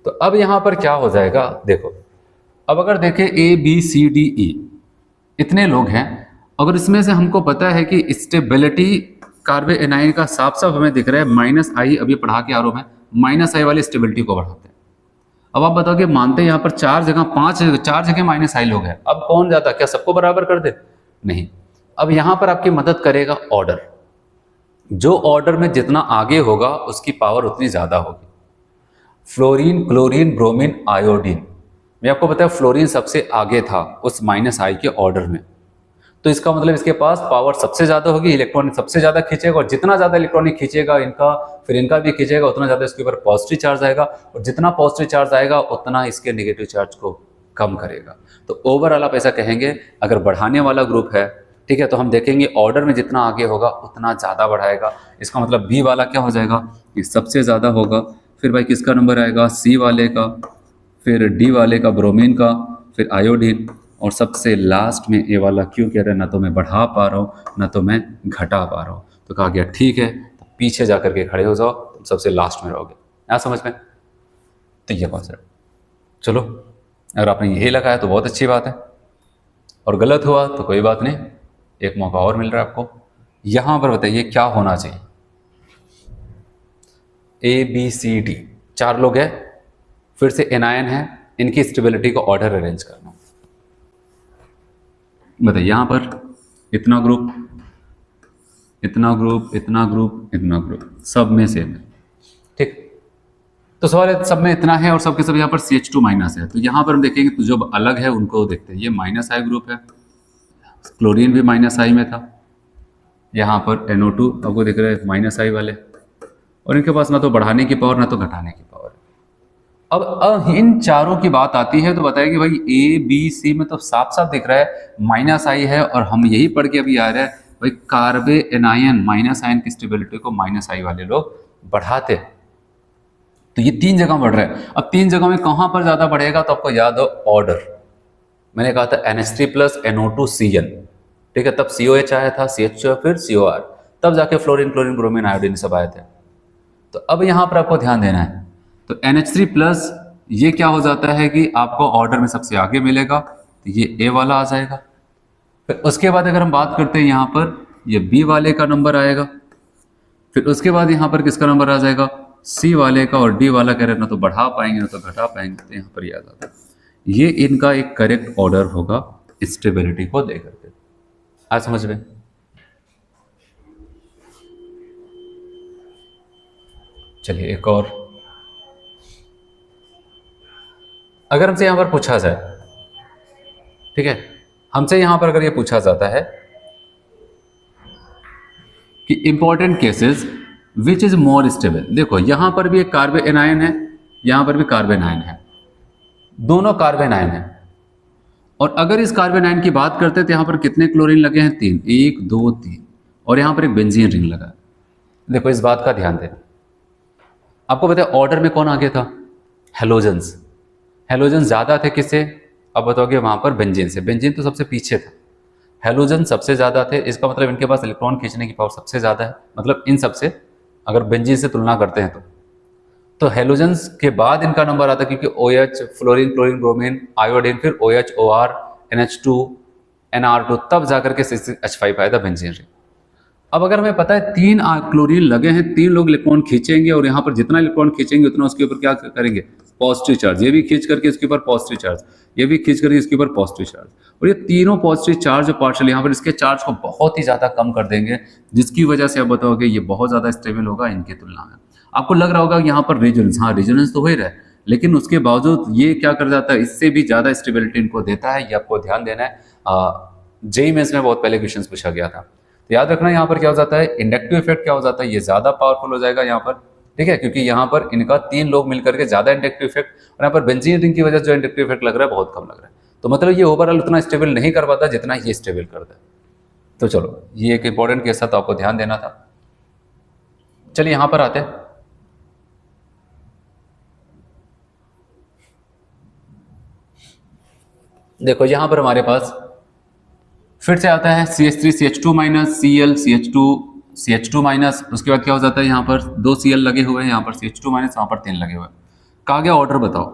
तो अब यहां पर क्या हो जाएगा, देखो अब अगर देखें ABCDE इतने लोग हैं, अगर इसमें से हमको पता है कि स्टेबिलिटी कार्बे एनायन का साफ साफ हमें दिख रहा है -I, अभी पढ़ा के आरो में -I वाली स्टेबिलिटी को बढ़ाते हैं। अब आप बताओ कि मानते हैं यहाँ पर चार जगह -I लोग हैं, अब कौन जाता, क्या सबको बराबर कर दे? नहीं। अब यहां पर आपकी मदद करेगा ऑर्डर, जो ऑर्डर में जितना आगे होगा उसकी पावर उतनी ज्यादा होगी। फ्लोरीन, क्लोरीन, ब्रोमीन, आयोडीन, मैं आपको बताया फ्लोरीन सबसे आगे था उस -I के ऑर्डर में, तो इसका मतलब इसके पास पावर सबसे ज्यादा होगी, इलेक्ट्रॉन सबसे ज्यादा खींचेगा, और जितना ज्यादा इलेक्ट्रॉन खींचेगा इनका, फिर इनका भी खींचेगा, उतना ज्यादा इसके ऊपर पॉजिटिव चार्ज आएगा, और जितना पॉजिटिव चार्ज आएगा उतना इसके नेगेटिव चार्ज को कम करेगा। तो ओवरऑल आप ऐसा कहेंगे, अगर बढ़ाने वाला ग्रुप है, ठीक है, तो हम देखेंगे ऑर्डर में जितना आगे होगा उतना ज्यादा बढ़ाएगा। इसका मतलब बी वाला क्या हो जाएगा, ये सबसे ज्यादा होगा, फिर भाई किसका नंबर आएगा, सी वाले का, फिर डी वाले का, ब्रोमीन का, फिर आयोडीन, और सबसे लास्ट में ए वाला। क्यों कह रहे हैं, ना तो मैं बढ़ा पा रहा हूँ ना तो मैं घटा पा रहा हूँ। तो कहा गया ठीक है, तो पीछे जा करके खड़े हो जाओ, तुम सबसे लास्ट में रहोगे। आ समझ में? तो ये कॉन्सेप्ट, चलो अगर आपने यही लगाया तो बहुत अच्छी बात है, और गलत हुआ तो कोई बात नहीं, एक मौका और मिल रहा है आपको। यहां पर बताइए क्या होना चाहिए, ABCD चार लोग हैं, फिर से एनायन है, इनकी स्टेबिलिटी को ऑर्डर अरेंज करना। बताइए यहां पर इतना ग्रुप, इतना ग्रुप, इतना ग्रुप, इतना ग्रुप, सब में सेम है, ठीक। तो सवाल है सब में इतना है और सबके सब यहाँ पर CH2- है, तो यहाँ पर हम देखेंगे तो जो अलग है उनको देखते हैं। ये -I ग्रुप है, क्लोरीन भी -I में था, यहाँ पर NO2 आपको दिख रहे हैं -I वाले, और इनके पास ना तो बढ़ाने की पावर ना तो घटाने की पावर। अब इन चारों की बात आती है तो बताइए कि भाई ABC में तो साफ साफ दिख रहा है -I है, और हम यही पढ़ के अभी आ रहा है भाई कार्बे एनायन -आयन की स्टेबिलिटी को -I वाले लोग बढ़ाते हैं। तो ये तीन जगह बढ़ रहा है। अब तीन जगह में कहां पर ज्यादा बढ़ेगा, तो आपको याद हो ऑर्डर, मैंने कहा था NH3+ NO2CN, ठीक है, तब COH आया था, CH2 फिर COR, तब जाके फ्लोरीन, क्लोरीन, ब्रोमीन, आयोडीन सब आए थे। तो अब यहां पर आपको ध्यान देना है, तो NH3+ ये क्या हो जाता है कि आपको ऑर्डर में सबसे आगे मिलेगा, तो ये A वाला आ जाएगा, फिर उसके बाद अगर हम बात करते हैं यहाँ पर ये बी वाले का नंबर आएगा, फिर उसके बाद यहाँ पर किसका नंबर आ जाएगा, सी वाले का, और डी वाला कह रहे ना तो बढ़ा पाएंगे ना तो घटा पाएंगे, तो यहाँ पर ये आ जाता है। ये इनका एक करेक्ट ऑर्डर होगा स्टेबिलिटी को दे करके। आज समझ में? चलिए एक और, अगर हमसे यहां पर पूछा जाए, ठीक है, हमसे यहां पर अगर ये पूछा जाता है कि important cases which is more stable, देखो यहां पर भी एक कार्बन एनायन है, यहां पर भी कार्बन आयन है, दोनों कार्बन आयन है, और अगर इस कार्बन आयन की बात करते हैं तो यहां पर कितने क्लोरीन लगे हैं, 3, 1 2 3, और यहां पर एक बेंजीन रिंग लगा है। देखो इस बात का ध्यान देना, आपको पता है ऑर्डर में कौन आगे था, हेलोजेंस। हेलोजेंस ज़्यादा थे किससे, अब बताओगे वहाँ पर बेंजीन से, बेंजीन तो सबसे पीछे था, हेलोजन सबसे ज़्यादा थे, इसका मतलब इनके पास इलेक्ट्रॉन खींचने की पावर सबसे ज़्यादा है, मतलब इन सबसे अगर बेंजीन से तुलना करते हैं तो हेलोजेंस के बाद इनका नंबर आता है, क्योंकि OH, fluorine, chlorine, bromine, iodine, फिर OH, OR, NH2, NR2, तब जाकर के C6H5 आया था बेंजीन रिंग। अब अगर हमें पता है 3 क्लोरीन लगे हैं, 3 लोग इलेक्ट्रॉन खींचेंगे, और यहाँ पर जितना इलेक्ट्रॉन खींचेंगे उतना उसके ऊपर क्या करेंगे, पॉजिटिव चार्ज, ये भी खींच करके इसके ऊपर पॉजिटिव चार्ज, ये भी खींच करके इसके ऊपर पॉजिटिव चार्ज, और ये तीनों पॉजिटिव चार्ज और पार्शियल यहाँ पर इसके चार्ज को बहुत ही ज़्यादा कम कर देंगे, जिसकी वजह से आप बताओगे ये बहुत ज़्यादा स्टेबल होगा इनकी तुलना में। आपको लग रहा होगा यहाँ पर रेजोनेंस, हाँ रेजोनेंस तो हो ही रहा है, लेकिन उसके बावजूद ये क्या कर जाता है, इससे भी ज़्यादा स्टेबिलिटी इनको देता है, ये आपको ध्यान देना है। जेईई मेंस में बहुत पहले क्वेश्चन पूछा गया था, तो याद रखना यहाँ पर क्या हो जाता है, इंडक्टिव इफेक्ट क्या हो जाता है, ये ज़्यादा पावरफुल हो जाएगा यहाँ पर, ठीक है, क्योंकि यहाँ पर इनका 3 लोग मिलकर के ज़्यादा इंडक्टिव इफेक्ट, और यहाँ पर बेंजीन रिंग की वजह से जो इंडक्टिव इफेक्ट लग रहा है बहुत कम लग रहा है, तो मतलब ये ओवरऑल उतना स्टेबल नहीं कर पाता जितना ये स्टेबल करता है। तो चलो ये एक इंपॉर्टेंट केस था, तो आपको ध्यान देना था। चलिए यहाँ पर आते हैं, देखो यहाँ पर हमारे पास फिर से आता है CH3 CH2 minus, Cl CH2 CH2 minus, उसके बाद क्या हो जाता है, यहाँ पर 2 Cl लगे हुए हैं, यहाँ पर CH2 माइनस, यहाँ पर 3 लगे हुए हैं। कहा गया ऑर्डर बताओ।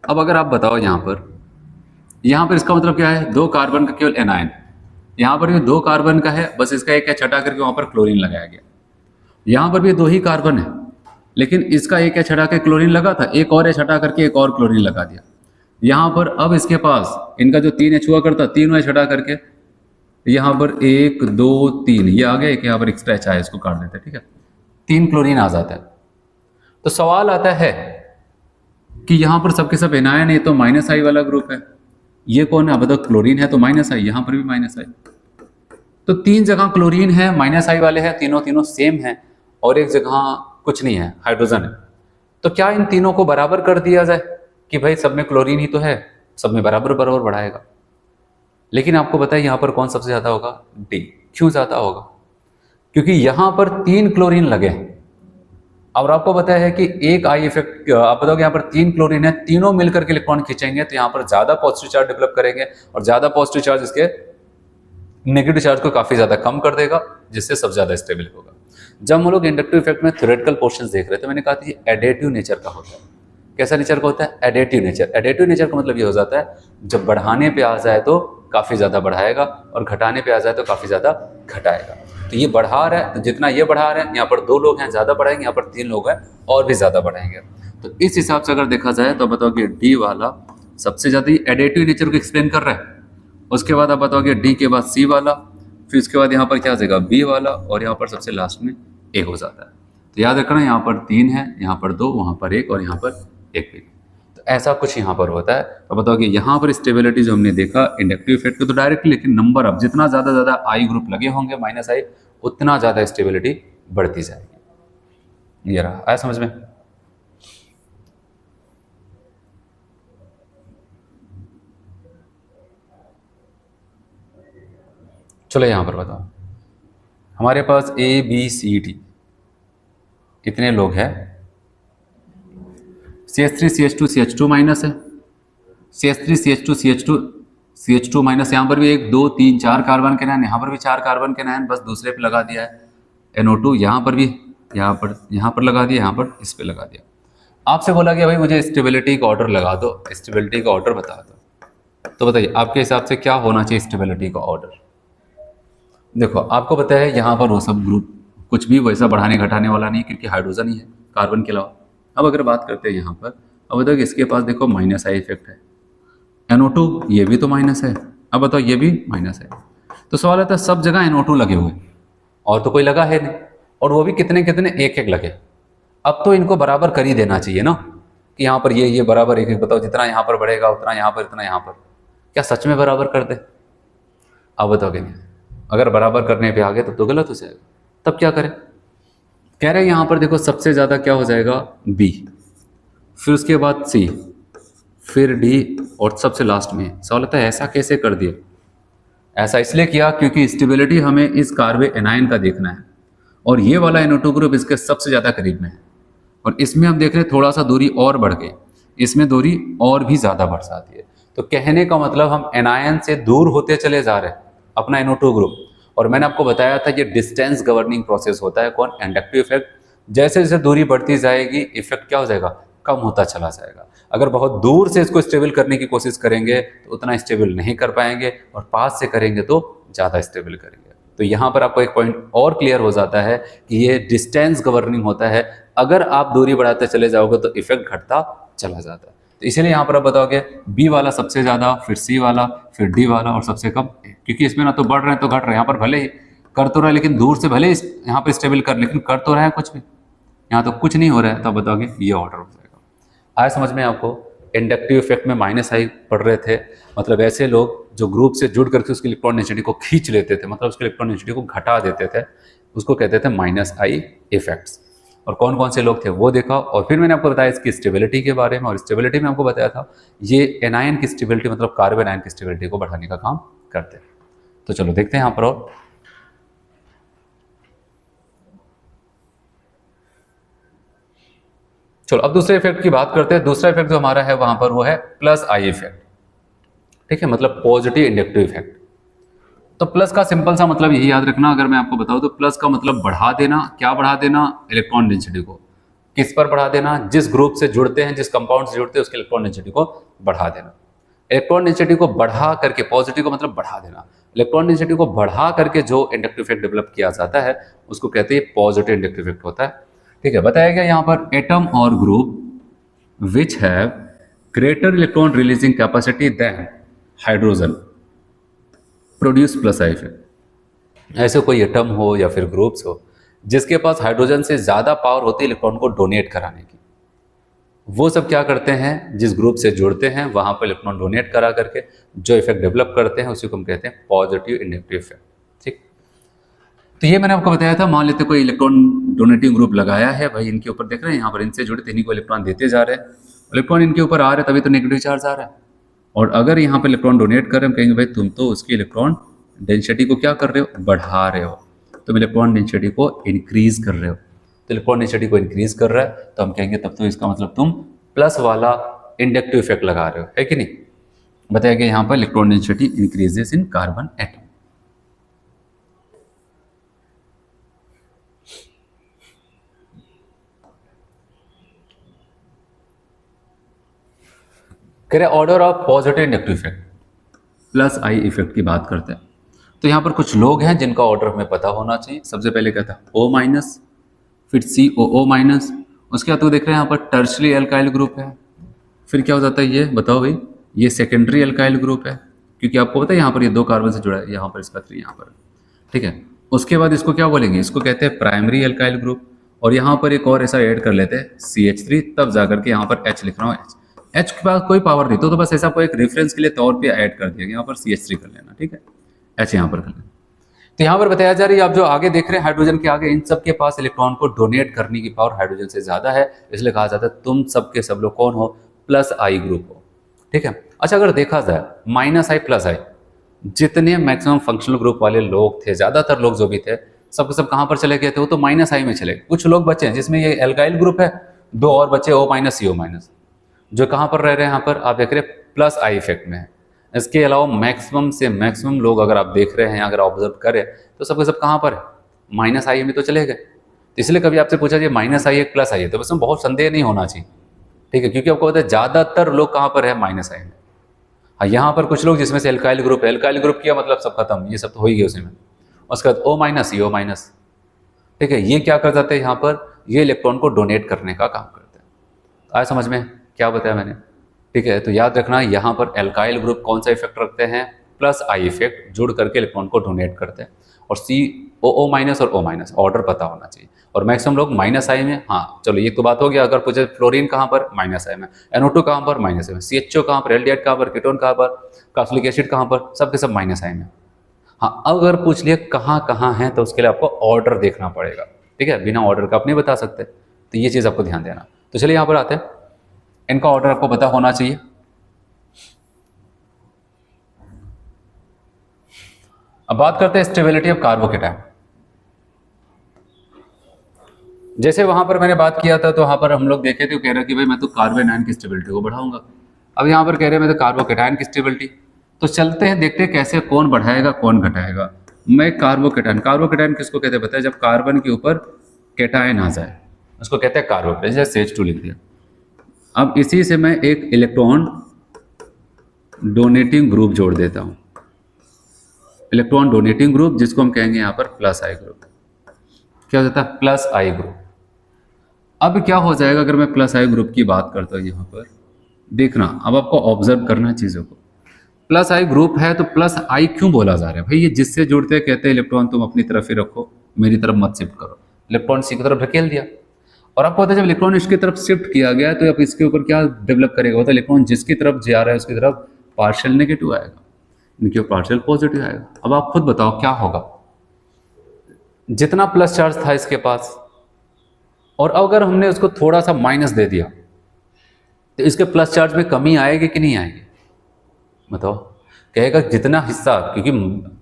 अब अगर आप बताओ यहाँ पर इसका मतलब क्या है, 2 कार्बन का केवल एनायन, यहाँ पर भी 2 कार्बन का है, बस इसका एक छटा करके वहाँ पर क्लोरीन लगाया गया। यहाँ पर भी 2 ही कार्बन है, लेकिन इसका एक छटा के क्लोरीन लगा था, एक और छटा करके एक और क्लोरीन लगा दिया। यहाँ पर अब इसके पास इनका जो 3H हुआ करता, 3 छटा करके यहाँ पर 1 2 3 ये आ गया, एक यहाँ पर एक्स्ट्रा H आया, इसको काट देते हैं, ठीक है, 3 क्लोरीन आ जाता है। तो सवाल आता है कि यहाँ पर सबके सब एनायन है, तो माइनस आई वाला ग्रुप है, ये कौन है, अब बताओ, क्लोरीन है तो माइनस आई, यहाँ पर भी माइनस आई, तो 3 जगह क्लोरीन है, माइनस आई वाले हैं, तीनों सेम है, और एक जगह कुछ नहीं है, हाइड्रोजन है। तो क्या इन तीनों को बराबर कर दिया जाए कि भाई सब में क्लोरीन ही तो है, सब में बराबर बराबर बढ़ाएगा, लेकिन आपको बताइए यहाँ पर कौन सबसे ज्यादा होगा, डी। क्यों ज्यादा होगा, क्योंकि यहाँ पर 3 क्लोरीन लगे हैं, और आपको बताया है कि एक आई इफेक्ट, आप बताओगे यहाँ पर 3 क्लोरीन है, तीनों मिलकर के इलेक्ट्रॉन खींचेंगे, तो यहाँ पर ज्यादा पॉजिटिव चार्ज डेवलप करेंगे, और ज्यादा पॉजिटिव चार्ज इसके नेगेटिव चार्ज को काफी ज्यादा कम कर देगा, जिससे सबसे ज्यादा स्टेबल होगा। जब हम लोग इंडक्टिव इफेक्ट में थ्योरेटिकल पोर्शंस देख रहे थे, मैंने कहा था ये एडेटिव नेचर का होता है। कैसा नेचर का होता है, एडेटिव नेचर। एडेटिव नेचर का मतलब ये हो जाता है जब बढ़ाने पे आ जाए तो काफ़ी ज़्यादा बढ़ाएगा, और घटाने पे आ जाए तो काफ़ी ज़्यादा घटाएगा। तो ये बढ़ा रहा है, तो जितना ये बढ़ा रहा है, यहाँ पर 2 लोग हैं ज़्यादा बढ़ाएंगे, यहाँ पर 3 लोग हैं और भी ज़्यादा बढ़ाएंगे। तो इस हिसाब से अगर देखा जाए तो बताओगे डी वाला सबसे ज़्यादा एडेटिव नेचर को एक्सप्लेन कर रहा है। उसके बाद आप बताओगे डी के बाद सी वाला, फिर उसके बाद यहाँ पर क्या आ जाएगा, बी वाला, और यहाँ पर सबसे लास्ट में ए हो जाता है। तो याद रखना यहाँ पर 3 है, यहाँ पर 2, वहाँ पर 1 और यहाँ पर 1 भी। तो ऐसा कुछ यहाँ पर होता है। तो बताओगे यहाँ पर स्टेबिलिटी जो हमने देखा इंडक्टिव इफेक्ट को तो डायरेक्टली, लेकिन नंबर अब जितना ज़्यादा आई ग्रुप लगे होंगे माइनस आई, उतना ज़्यादा स्टेबिलिटी बढ़ती जाएगी। ये रहा, आया समझ में। चलो यहाँ पर बताओ, हमारे पास ए बी सी डी कितने लोग हैं, CH3 CH2 CH2 माइनस है, CH3 CH2 CH2 CH2 minus, यहाँ पर भी 1 2 3 4 कार्बन के नाइन, यहाँ पर भी 4 कार्बन के नाइन, बस दूसरे पे लगा दिया है NO2, यहाँ पर भी यहाँ पर लगा दिया, यहाँ पर इस पे लगा दिया। आपसे बोला गया भाई मुझे स्टेबिलिटी का ऑर्डर लगा दो, स्टेबिलिटी का ऑर्डर बता दो। तो बताइए आपके हिसाब से क्या होना चाहिए स्टेबिलिटी का ऑर्डर। देखो आपको पता है यहाँ पर वो सब ग्रुप कुछ भी वैसा बढ़ाने घटाने वाला नहीं है, क्योंकि हाइड्रोजन ही है कार्बन के अलावा। अब अगर बात करते हैं यहाँ पर, अब बताओ कि इसके पास देखो माइनस आई इफेक्ट है, NO2 ये भी तो माइनस है, अब बताओ ये भी माइनस है। तो सवाल आता है सब जगह NO2 लगे हुए और तो कोई लगा है नहीं, और वो भी कितने कितने एक एक लगे। अब तो इनको बराबर कर ही देना चाहिए ना, कि यहाँ पर ये बराबर एक एक, बताओ जितना यहाँ पर बढ़ेगा उतना यहाँ पर, इतना यहाँ पर, क्या सच में बराबर कर दे? अब बताओ कि नहीं, अगर बराबर करने पे आ गए तब तो गलत हो जाएगा। तब क्या करें? कह रहे हैं यहाँ पर देखो सबसे ज़्यादा क्या हो जाएगा B, फिर उसके बाद C, फिर D, और सबसे लास्ट में सवाल आता है ऐसा कैसे कर दिया? ऐसा इसलिए किया क्योंकि स्टेबिलिटी हमें इस कार्बन एनायन का देखना है, और ये वाला NO2 ग्रुप इसके सबसे ज़्यादा करीब में है, और इसमें हम देख रहे हैं थोड़ा सा दूरी और बढ़ गई, इसमें दूरी और भी ज़्यादा बढ़ जाती है। तो कहने का मतलब हम एनायन से दूर होते चले जा रहे हैं अपना NO2 ग्रुप। और मैंने आपको बताया था ये डिस्टेंस गवर्निंग प्रोसेस होता है, कौन? Inductive effect. जैसे जैसे दूरी बढ़ती जाएगी इफेक्ट क्या हो जाएगा? कम होता चला जाएगा। अगर बहुत दूर से इसको स्टेबल करने की कोशिश करेंगे तो उतना स्टेबल नहीं कर पाएंगे, और पास से करेंगे तो ज़्यादा स्टेबल करेंगे। तो यहाँ पर आपको एक पॉइंट और क्लियर हो जाता है कि ये डिस्टेंस गवर्निंग होता है। अगर आप दूरी बढ़ाते चले जाओगे तो इफेक्ट घटता चला जाता है। तो इसीलिए यहाँ पर आप बताओगे बी वाला सबसे ज़्यादा, फिर सी वाला, फिर डी वाला, और सबसे कम ए, क्योंकि इसमें ना तो बढ़ रहे हैं तो घट रहे हैं। यहाँ पर भले ही कर तो रहा है, लेकिन दूर से भले यहाँ पर स्टेबल कर, लेकिन कर तो रहा है कुछ भी, यहाँ तो कुछ नहीं हो रहा है। तो आप बताओगे ये ऑर्डर हो जाएगा। आया समझ में आपको? इंडक्टिव इफेक्ट में माइनस आई पढ़ रहे थे, मतलब ऐसे लोग जो ग्रुप से जुड़ करके उसकी इलेक्ट्रॉन डेंसिटी को खींच लेते थे, मतलब उसकी इलेक्ट्रॉन डेंसिटी को घटा देते थे, उसको कहते थे माइनस आई इफेक्ट्स। और कौन कौन से लोग थे वो देखा, और फिर मैंने आपको बताया इसकी स्टेबिलिटी के बारे में, और स्टेबिलिटी में आपको बताया था ये एनायन की स्टेबिलिटी, मतलब कार्बन आयन की स्टेबिलिटी को बढ़ाने का काम करते हैं। तो चलो देखते हैं यहाँ पर। और चलो अब दूसरे इफेक्ट की बात करते हैं। दूसरा इफेक्ट जो हमारा है वहां पर वो है प्लस आई इफेक्ट, ठीक है, मतलब पॉजिटिव इंडक्टिव इफेक्ट। तो प्लस का सिंपल सा मतलब यही याद रखना, अगर मैं आपको बताऊं तो प्लस का मतलब बढ़ा देना। क्या बढ़ा देना? इलेक्ट्रॉन डेंसिटी को। किस पर बढ़ा देना? जिस ग्रुप से जुड़ते हैं, जिस कंपाउंड से जुड़ते हैं उसके इलेक्ट्रॉन डेंसिटी को बढ़ा देना। इलेक्ट्रॉन डेंसिटी को बढ़ा करके, पॉजिटिव को मतलब बढ़ा देना, इलेक्ट्रॉन डेंसिटी को बढ़ा करके जो इंडक्टिव इफेक्ट डेवलप किया जाता है उसको कहते हैं पॉजिटिव इंडक्टिव इफेक्ट होता है। ठीक है, बताया गया यहाँ पर एटम और group which have greater electron releasing capacity than hydrogen produce plus I effect. ऐसे कोई एटम हो या फिर ग्रुप्स हो जिसके पास हाइड्रोजन से ज़्यादा पावर होती है इलेक्ट्रॉन को डोनेट कराने की, वो सब क्या करते हैं? जिस ग्रुप से जुड़ते हैं वहाँ पर इलेक्ट्रॉन डोनेट करा करके जो इफेक्ट डेवलप करते हैं उसी को हम कहते हैं पॉजिटिव इंडक्टिव इफेक्ट। ठीक, तो ये मैंने आपको बताया था। मान लेते कोई इलेक्ट्रॉन डोनेटिंग ग्रुप लगाया है, भाई इनके ऊपर देख रहे हैं, यहाँ पर इनसे जुड़े इन्हीं को इलेक्ट्रॉन देते जा रहे हैं, इलेक्ट्रॉन इनके ऊपर आ रहे हैं तभी तो नेगेटिव चार्ज आ रहा है। और अगर यहाँ पर इलेक्ट्रॉन डोनेट कर रहे हैं, हम कहेंगे भाई तुम तो उसकी इलेक्ट्रॉन डेंसिटी को क्या कर रहे हो? बढ़ा रहे हो, तुम इलेक्ट्रॉन डेंसिटी को इंक्रीज कर रहे हो। तो इलेक्ट्रॉन डेंसिटी को इंक्रीज कर रहा है तो हम कहेंगे तब तो इसका मतलब तुम प्लस वाला इंडक्टिव इफेक्ट लगा रहे हो, है कि नहीं? बताया गया यहाँ पर इलेक्ट्रॉन डेंसिटी इंक्रीजेस इन कार्बन एटम। कह रहे order of positive inductive effect plus I effect की बात करते हैं। तो यहाँ पर कुछ लोग हैं जिनका ऑर्डर हमें पता होना चाहिए। सबसे पहले क्या था? O माइनस, फिर COO माइनस, उसके बाद तो देख रहे हैं यहाँ पर टर्शरी एल्काइल ग्रुप है। फिर क्या हो जाता है ये बताओ भाई? ये सेकेंडरी एल्काइल ग्रुप है, क्योंकि आपको पता है यहाँ पर ये 2 कार्बन से जुड़ा है, यहाँ पर इसका 3 यहाँ पर, ठीक है। उसके बाद इसको क्या बोलेंगे? इसको कहते हैं प्राइमरी एल्काइल ग्रुप। और यहाँ पर एक और ऐसा ऐड कर लेते हैं CH3, तब जाकर के यहाँ पर H लिख रहा हूँ। H के पास कोई पावर नहीं तो बस ऐसा कोई एक रेफरेंस के लिए तौर पे ऐड कर दिया, यहाँ पर CH3 कर लेना, ठीक है, H यहाँ पर कर लेना। तो यहाँ पर बताया जा रहा है आप जो आगे देख रहे हैं हाइड्रोजन के आगे, इन सब के पास इलेक्ट्रॉन को डोनेट करने की पावर हाइड्रोजन से ज्यादा है, इसलिए कहा जाता है तुम सब के सब लोग कौन हो? प्लस आई ग्रुप हो, ठीक है। अच्छा, अगर देखा जाए माइनस आई प्लस आई, जितने मैक्सिमम फंक्शनल ग्रुप वाले लोग थे, ज्यादातर लोग जो भी थे, सब के सब कहाँ पर चले गए थे? वो तो माइनस आई में चले गए। कुछ लोग बचे हैं जिसमें ये एल्काइल ग्रुप है, 2 और बचे O माइनस CO माइनस, जो कहाँ पर रह रहे हैं? यहाँ पर आप देख रहे हैं प्लस आई इफेक्ट में है। इसके अलावा मैक्सिमम से मैक्सिमम लोग अगर आप देख रहे हैं, अगर ऑब्जर्व करें तो सबके सब कहाँ पर है? माइनस आई में तो चले गए। इसलिए कभी आपसे पूछा जाए माइनस आई है प्लस आई है तो इसमें बहुत संदेह नहीं होना चाहिए, ठीक है, क्योंकि आपको पता है ज्यादातर लोग कहाँ पर है? माइनस आई में। हाँ, यहाँ पर कुछ लोग जिसमें से एल्काइल ग्रुप है, एल्काइल ग्रुप किया मतलब सब खत्म, ये सब तो हो ही गया उसी में। उसके बाद O माइनस, ये O माइनस, ठीक है, ये क्या कर जाते हैं यहाँ पर, ये इलेक्ट्रॉन को डोनेट करने का काम करते हैं। आया समझ में क्या बताया मैंने, ठीक है। तो याद रखना यहाँ पर एल्काइल ग्रुप कौन सा इफेक्ट रखते हैं, प्लस आई इफेक्ट, जुड़ करके इलेक्ट्रॉन को डोनेट करते हैं। और O माइनस और O माइनस ऑर्डर पता होना चाहिए, और मैक्सिमम लोग माइनस आई में, हाँ चलो ये तो बात हो गया। अगर पूछे फ्लोरीन कहाँ पर, माइनस आई में, NO2 कहाँ पर, माइनस आई में, CHO कहाँ पर, एल्डिहाइड कहाँ पर, कीटोन कहाँ पर, कार्बोक्सिलिक एसिड कहाँ पर, सब के सब माइनस आई में। हाँ, अगर पूछ लिया कहाँ कहाँ है तो उसके लिए आपको ऑर्डर देखना पड़ेगा, ठीक है, बिना ऑर्डर का आप नहीं बता सकते, तो ये चीज़ आपको ध्यान देना। तो चलिए यहाँ पर आते हैं, इनका ऑर्डर आपको पता होना चाहिए। अब बात करते हैं स्टेबिलिटी ऑफ कार्बोकेटायन। जैसे वहां पर मैंने बात किया था, तो वहां पर हम लोग देखे थे, कह रहे कि भाई मैं तो कार्बन आयन की स्टेबिलिटी को बढ़ाऊंगा। अब यहाँ पर कह रहे हैं मैं तो कार्बोकेटायन की स्टेबिलिटी, तो चलते हैं देखते हैं कैसे, कौन बढ़ाएगा कौन घटाएगा। मैं कार्बोकेटायन, कार्बोकेटायन किसको कहते हैं पता है, जब कार्बन के ऊपर केटायन आ जाए उसको कहते हैं कार्बोकेटायन, जैसे CH2 लिख दिया। अब इसी से मैं एक इलेक्ट्रॉन डोनेटिंग ग्रुप जोड़ देता हूं, इलेक्ट्रॉन डोनेटिंग ग्रुप, जिसको हम कहेंगे यहाँ पर प्लस आई ग्रुप। क्या हो जाता है, प्लस आई ग्रुप। अब क्या हो जाएगा अगर मैं प्लस आई ग्रुप की बात करता हूँ, यहाँ पर देखना, अब आपको ऑब्जर्व करना चीज़ों को। प्लस आई ग्रुप है तो प्लस आई क्यों बोला जा रहा है भाई, ये जिससे जुड़ते हैं कहते हैं इलेक्ट्रॉन तुम अपनी तरफ ही रखो, मेरी तरफ मत शिफ्ट करो। इलेक्ट्रॉन सी की तरफ ढकेल दिया, और आपको पता है जब इलेक्ट्रॉन इसकी तरफ शिफ्ट किया गया तो अब इसके ऊपर क्या डेवलप करेगा, होता है इलेक्ट्रॉन जिसकी तरफ जा रहा है उसकी तरफ पार्शियल नेगेटिव आएगा, इनके पार्शियल पॉजिटिव आएगा। अब आप खुद बताओ क्या होगा, जितना प्लस चार्ज था इसके पास, और अगर हमने उसको थोड़ा सा माइनस दे दिया तो इसके प्लस चार्ज में कमी आएगी कि नहीं आएगी, बताओ। कहेगा जितना हिस्सा, क्योंकि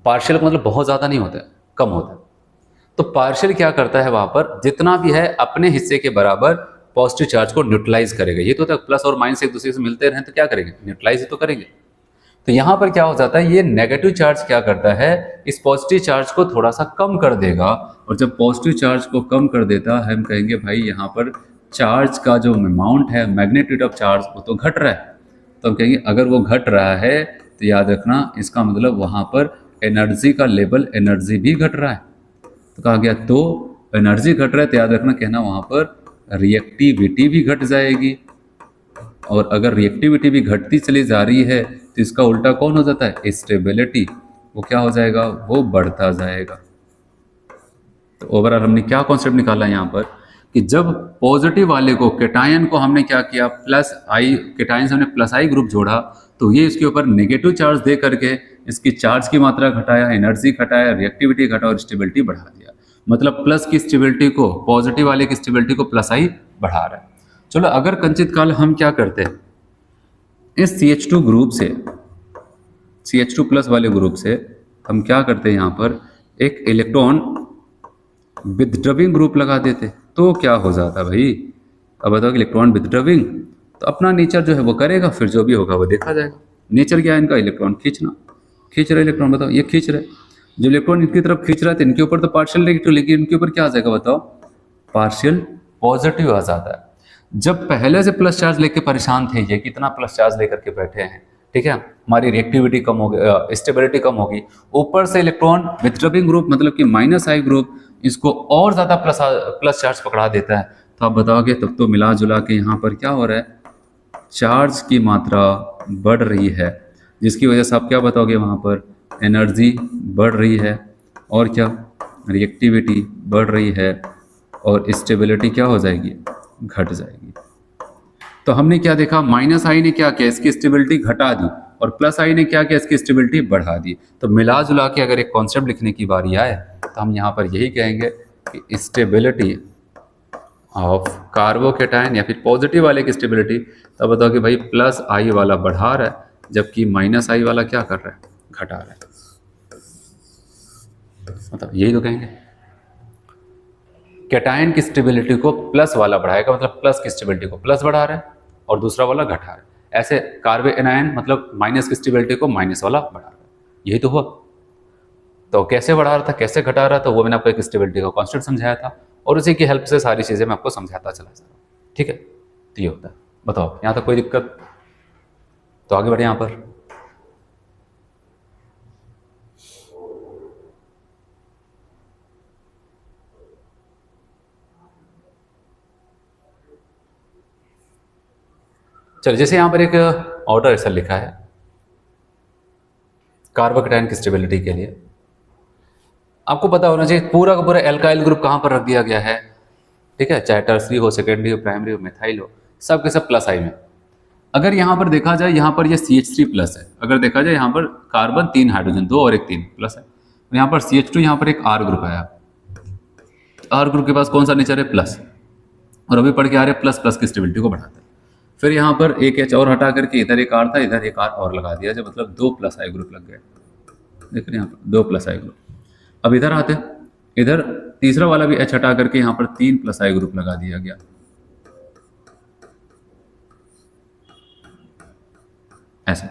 पार्शियल का मतलब बहुत ज़्यादा नहीं होता है, कम होता है, तो पार्शियल क्या करता है वहाँ पर, जितना भी है अपने हिस्से के बराबर पॉजिटिव चार्ज को न्यूट्रलाइज करेगा। ये तो प्लस और माइनस एक दूसरे से मिलते रहें तो क्या करेंगे, न्यूट्रलाइज ही तो करेंगे। तो यहाँ पर क्या हो जाता है, ये नेगेटिव चार्ज क्या करता है, इस पॉजिटिव चार्ज को थोड़ा सा कम कर देगा, और जब पॉजिटिव चार्ज को कम कर देता है, हम कहेंगे भाई यहाँ पर चार्ज का जो अमाउंट है, मैग्नीट्यूड ऑफ चार्ज, वो तो घट रहा है। तो हम कहेंगे अगर वो घट रहा है तो याद रखना इसका मतलब वहाँ पर एनर्जी का लेवल, एनर्जी भी घट रहा है। तो कहा गया तो एनर्जी घट रहा है तो याद रखना कहना वहाँ पर रिएक्टिविटी भी घट जाएगी, और अगर रिएक्टिविटी भी घटती चली जा रही है तो इसका उल्टा कौन हो जाता है, स्टेबिलिटी, वो क्या हो जाएगा, वो बढ़ता जाएगा। तो ओवरऑल हमने क्या कॉन्सेप्ट निकाला यहाँ पर, कि जब पॉजिटिव वाले को, केटायन को हमने क्या किया, प्लस आई, केटायन से हमने प्लस आई ग्रुप जोड़ा, तो ये इसके ऊपर नेगेटिव चार्ज दे करके इसकी चार्ज की मात्रा घटाया, एनर्जी घटाया, रिएक्टिविटी घटा और स्टेबिलिटी बढ़ा दिया। मतलब प्लस की स्टेबिलिटी को, पॉजिटिव वाले की स्टेबिलिटी को प्लस आई बढ़ा रहा है। चलो अगर कंचित काल हम क्या करते हैं, इस CH2 ग्रुप से, CH2 प्लस वाले ग्रुप से हम क्या करते हैं, यहाँ पर एक इलेक्ट्रॉन विथड्रॉइंग ग्रुप लगा देते, तो क्या हो जाता भाई। अब बताओ कि इलेक्ट्रॉन विथड्रॉइंग, तो अपना नेचर जो है वो करेगा, फिर जो भी होगा वो देखा जाएगा। नेचर क्या है इनका, इलेक्ट्रॉन खींचना, खींच रहे इलेक्ट्रॉन, बताओ ये खींच रहे, जो इलेक्ट्रॉन इनकी तरफ खींच रहा है तो इनके ऊपर तो पार्शियल नेगेटिव, लेकिन इनके ऊपर क्या आ जाएगा बताओ, पार्शियल पॉजिटिव आ जाता है। जब पहले से प्लस चार्ज लेके परेशान थे, ये कितना प्लस चार्ज लेकर के बैठे हैं, ठीक है, हमारी रिएक्टिविटी कम होगी, स्टेबिलिटी कम होगी, ऊपर से इलेक्ट्रॉन विथड्रॉइंग ग्रुप मतलब कि माइनस आई ग्रुप इसको और ज़्यादा प्लस चार्ज पकड़ा देता है। तो आप बताओगे तब तो मिला जुला के यहाँ पर क्या हो रहा है, चार्ज की मात्रा बढ़ रही है, जिसकी वजह से आप क्या बताओगे, वहाँ पर एनर्जी बढ़ रही है, और क्या, रिएक्टिविटी बढ़ रही है, और स्टेबिलिटी क्या हो जाएगी, घट जाएगी। तो हमने क्या देखा, माइनस आई ने क्या किया, इसकी स्टेबिलिटी घटा दी, और प्लस आई ने क्या किया, इसकी स्टेबिलिटी बढ़ा दी। तो मिला जुला के अगर एक कॉन्सेप्ट लिखने की बारी आए तो हम यहाँ पर यही कहेंगे कि स्टेबिलिटी ऑफ कार्बोकेटायन, या फिर पॉजिटिव वाले की स्टेबिलिटी, तब बताओ कि भाई प्लस आई वाला बढ़ा रहा है, जबकि माइनस आई वाला क्या कर रहा है, घटा रहा है। मतलब यही तो कहेंगे, कैटायन की स्टेबिलिटी को प्लस वाला बढ़ाएगा, मतलब प्लस की स्टेबिलिटी को प्लस बढ़ा रहा है और दूसरा वाला घटा रहा है। ऐसे कार्बोएनायन मतलब माइनस की स्टेबिलिटी को माइनस वाला बढ़ा रहा है, यही तो हुआ। तो कैसे बढ़ा रहा था, कैसे घटा रहा था, वो मैंने आपको एक स्टेबिलिटी का कॉन्सेप्ट समझाया था, और उसी की हेल्प से सारी चीज़ें मैं आपको समझाता चला जा रहा हूँ, ठीक है। तो ये होता है, बताओ यहाँ तक कोई दिक्कत, तो आगे बढ़े यहाँ पर। चलो जैसे यहाँ पर एक ऑर्डर ऐसा लिखा है कार्बोकेटाइन की स्टेबिलिटी के लिए, आपको पता होना चाहिए पूरा का पूरा एल्काइल ग्रुप कहाँ पर रख दिया गया है, ठीक है, चाहे टर्सरी हो, सेकेंडरी हो, प्राइमरी हो, मिथाइल हो, सब के सब प्लस आई में। अगर यहाँ पर देखा जाए, यहाँ पर ये CH3 प्लस है, अगर देखा जाए यहाँ पर कार्बन 3 हाइड्रोजन 2 और एक 3 प्लस है, यहाँ पर CH2, यहाँ पर एक R ग्रुप है, R ग्रुप के पास कौन सा नेचर है, प्लस, और अभी पढ़ के आ रहे प्लस प्लस की स्टेबिलिटी को बढ़ाता है। फिर यहाँ पर एक H और हटा करके इधर एक R था, इधर एक R और लगा दिया, जब मतलब 2 प्लस आई ग्रुप लग गए, देख रहे हैं यहाँ पर 2 प्लस आई ग्रुप। अब इधर आते, इधर तीसरा वाला भी H हटा करके यहाँ पर 3 प्लस आई ग्रुप लगा दिया गया, ऐसे।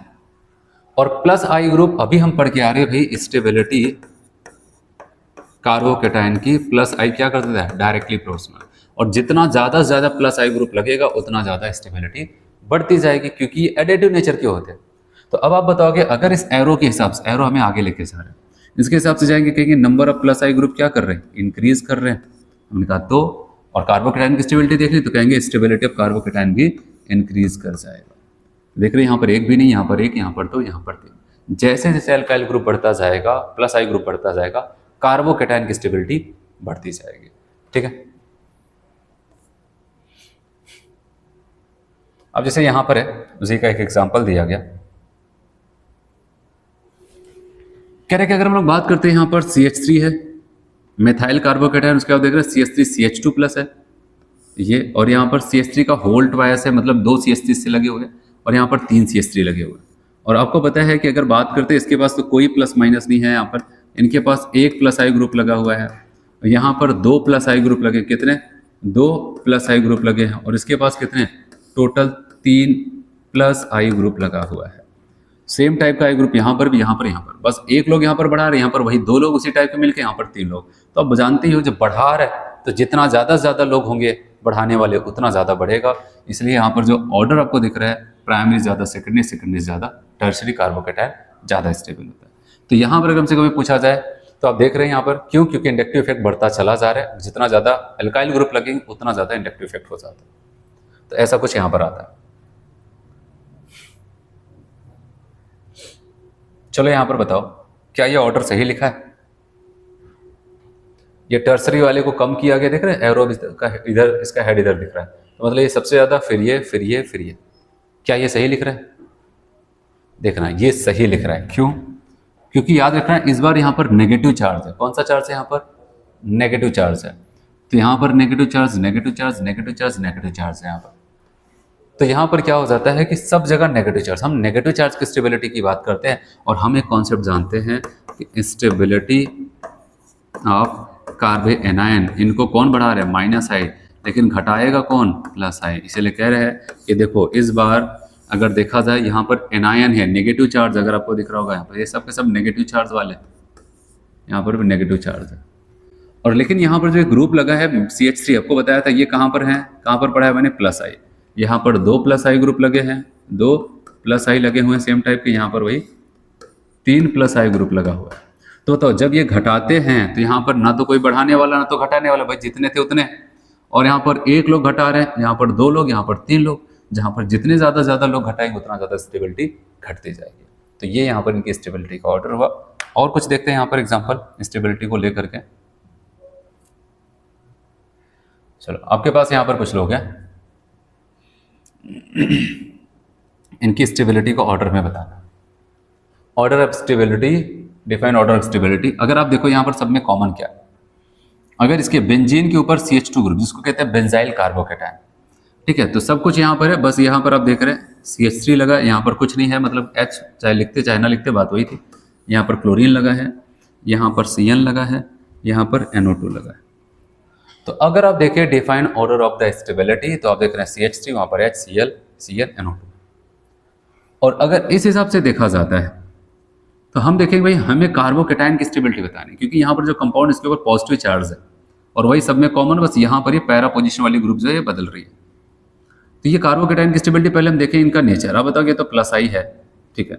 और प्लस आई ग्रुप अभी हम पढ़ के आ रहे हैं भाई, स्टेबिलिटी कार्बोकेटाइन की प्लस आई क्या कर देता है, डायरेक्टली प्रोपोर्शनल, और जितना ज़्यादा से ज़्यादा प्लस आई ग्रुप लगेगा उतना ज़्यादा स्टेबिलिटी बढ़ती जाएगी, क्योंकि ये एडिटिव नेचर के होते हैं। तो अब आप बताओगे, अगर इस एरो के हिसाब से, एरो हमें आगे लेके जा रहे हैं, इसके हिसाब से जाएंगे, कहेंगे number of plus I group क्या कर रहे हैं, इंक्रीज कर रहे हैं, हमने कहा तो, और कार्बोकेटाइन की स्टेबिलिटी देख ली तो कहेंगे स्टेबिलिटी ऑफ कार्बोकेटाइन भी इंक्रीज कर जाएगा। देख रहे हैं यहाँ पर एक भी नहीं, यहाँ पर एक, यहाँ पर 2, यहाँ पर 3। जैसे जैसे एल्काइल ग्रुप बढ़ता जाएगा, प्लस आई ग्रुप बढ़ता जाएगा, कार्बोकेटाइन की स्टेबिलिटी बढ़ती जाएगी, ठीक है। अब जैसे यहाँ पर है, उसी का एक एग्जांपल दिया गया, कह रहे कि अगर हम लोग बात करते हैं यहाँ पर CH3 है, मेथाइल कार्बोकेटाइन, उसके बाद देख रहे हैं CH3 CH2 प्लस है ये, और यहाँ पर CH3 का होल ट्वाइस है, मतलब 2 CH3 से लगे हुए, और यहाँ पर 3 CH3 लगे हुए। और आपको पता है कि अगर बात करते हैं, इसके पास तो कोई प्लस माइनस नहीं है, यहाँ पर इनके पास एक प्लस आई ग्रुप लगा हुआ है, यहाँ पर 2 प्लस आई ग्रुप लगे, कितने, 2 प्लस आई ग्रुप लगे हैं, और इसके पास कितने, टोटल 3 प्लस आई ग्रुप लगा हुआ है। सेम टाइप का आई ग्रुप यहाँ पर भी, यहाँ पर, यहाँ पर, बस एक लोग यहाँ पर बढ़ा रहे हैं, यहाँ पर वही 2 लोग उसी टाइप के मिलके, यहाँ पर 3 लोग। तो आप जानते ही हो, जब बढ़ा रहे तो जितना ज़्यादा से ज़्यादा लोग होंगे बढ़ाने वाले, उतना ज़्यादा बढ़ेगा। इसलिए यहाँ पर जो ऑर्डर आपको दिख रहा है, प्राइमरी ज़्यादा, सेकेंडरी, सेकेंडरी ज़्यादा, टर्शरी कार्बोकेटाइन ज़्यादा स्टेबल होता है। तो यहाँ पर अगर हमसे कभी पूछा जाए तो आप देख रहे हैं यहाँ पर क्यों, क्योंकि इंडक्टिव इफेक्ट बढ़ता चला जा रहा है, जितना ज़्यादा एल्काइल ग्रुप लगेंगे उतना ज़्यादा इंडक्टिव इफेक्ट हो जाता है। तो ऐसा कुछ यहाँ पर आता है। चलो यहाँ पर बताओ, क्या ये ऑर्डर सही लिखा है? ये टर्सरी वाले को कम किया गया, देख रहे हैं एरो का इधर, इसका हेड इधर दिख रहा है, तो मतलब ये सबसे ज़्यादा, फिर ये, फिर ये, फिर ये। क्या ये सही लिख रहा है? देखना, ये सही लिख रहा है। क्यों? क्योंकि याद रखना, इस बार यहाँ पर नेगेटिव चार्ज है। कौन सा चार्ज है यहाँ पर? नेगेटिव चार्ज है। तो यहाँ पर negative charge, negative charge, negative charge, negative charge है यहाँ पर। तो यहाँ पर क्या हो जाता है कि सब जगह नेगेटिव चार्ज, हम नेगेटिव चार्ज की स्टेबिलिटी की बात करते हैं, और हम एक कॉन्सेप्ट जानते हैं कि स्टेबिलिटी ऑफ कार्बे एनायन, इनको कौन बढ़ा रहे हैं? माइनस आई, लेकिन घटाएगा कौन? प्लस आई। इसलिए कह रहे हैं कि देखो इस बार अगर देखा जाए, यहाँ पर एनायन है, नेगेटिव चार्ज, अगर आपको दिख रहा होगा यहाँ पर, ये सब के सब नेगेटिव चार्ज वाले, यहाँ पर भी नेगेटिव चार्ज है। और लेकिन यहाँ पर जो एक ग्रुप लगा है CH3, आपको बताया था ये कहाँ पर है, कहाँ पर पढ़ा है मैंने? प्लस आई। यहाँ पर 2 प्लस आई ग्रुप लगे हैं, 2 प्लस आई लगे हुए हैं सेम टाइप के, यहाँ पर वही 3 प्लस आई ग्रुप लगा हुआ है। तो जब ये घटाते हैं तो यहाँ पर ना तो कोई बढ़ाने वाला ना तो घटाने वाला, भाई जितने थे उतने। और यहाँ पर एक लोग घटा रहे हैं, यहाँ पर 2 लोग, यहाँ पर 3 लोग। जहाँ पर जितने ज़्यादा लोग घटाएंगे उतना ज़्यादा स्टेबिलिटी घटती जाएगी। तो ये यहाँ पर इनकी स्टेबिलिटी का ऑर्डर हुआ। और कुछ देखते हैं यहाँ पर एग्जाम्पल स्टेबिलिटी को लेकर के। चलो, आपके पास यहाँ पर कुछ लोग हैं, इनकी स्टेबिलिटी को ऑर्डर में बताना। Order of stability, define order of stability. अगर आप देखो यहाँ पर सब में कॉमन क्या है, अगर इसके बेंजीन के ऊपर CH2 ग्रुप, जिसको कहते हैं बेंजाइल कार्बोकेटाइन, ठीक है, तो सब कुछ यहाँ पर है। बस यहाँ पर आप देख रहे हैं CH3 लगा, यहाँ पर कुछ नहीं है, मतलब H चाहे लिखते चाहे ना लिखते, बात वही थी। यहाँ पर क्लोरीन लगा है, यहाँ पर CN लगा है, यहाँ पर NO2 लगा है। तो अगर आप देखें define order of the stability, तो आप देख रहे हैं CH3, वहाँ पर H, Cl, CN, NO2। और अगर इस हिसाब से देखा जाता है तो हम देखेंगे भाई हमें कार्बोकेटाइन की स्टेबिलिटी बतानी, क्योंकि यहाँ पर जो कंपाउंड इसके ऊपर पॉजिटिव चार्ज है और वही सब में कॉमन, बस यहाँ पर ये पैरा पोजिशन वाली ग्रुप जो है बदल रही है। तो ये कार्बोकेटाइन की स्टेबिलिटी पहले हम देखें इनका नेचर। आप बताओगे तो प्लस आई है, ठीक है,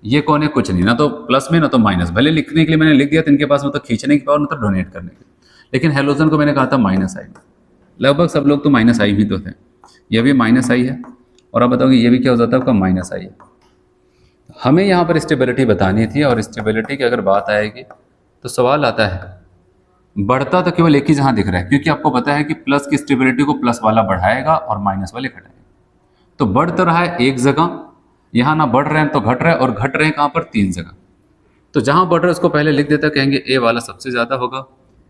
ये कौन है? कुछ नहीं, ना तो प्लस में ना तो माइनस। भले लिखने के लिए मैंने लिख दिया तो इनके पास मतलब खींचने की पावर, मतलब डोनेट करने की, लेकिन हेलोजन को मैंने कहा था माइनस आई। लगभग सब लोग तो माइनस आई भी तो थे, ये भी माइनस आई है। और आप बताओगे ये भी क्या हो जाता है आपका माइनस आई है। हमें यहाँ पर स्टेबिलिटी बतानी थी, और स्टेबिलिटी की अगर बात आएगी तो सवाल आता है बढ़ता तो केवल एक ही जहाँ दिख रहा है, क्योंकि आपको पता है कि प्लस की स्टेबिलिटी को प्लस वाला बढ़ाएगा और माइनस वाले घटाएगा। तो बढ़ तो रहा है एक जगह, यहाँ ना बढ़ रहे हैं तो घट रहे हैं, और घट रहे हैं कहाँ पर, 3 जगह। तो जहाँ बढ़ रहा है उसको पहले लिख देता, कहेंगे ए वाला सबसे ज़्यादा होगा,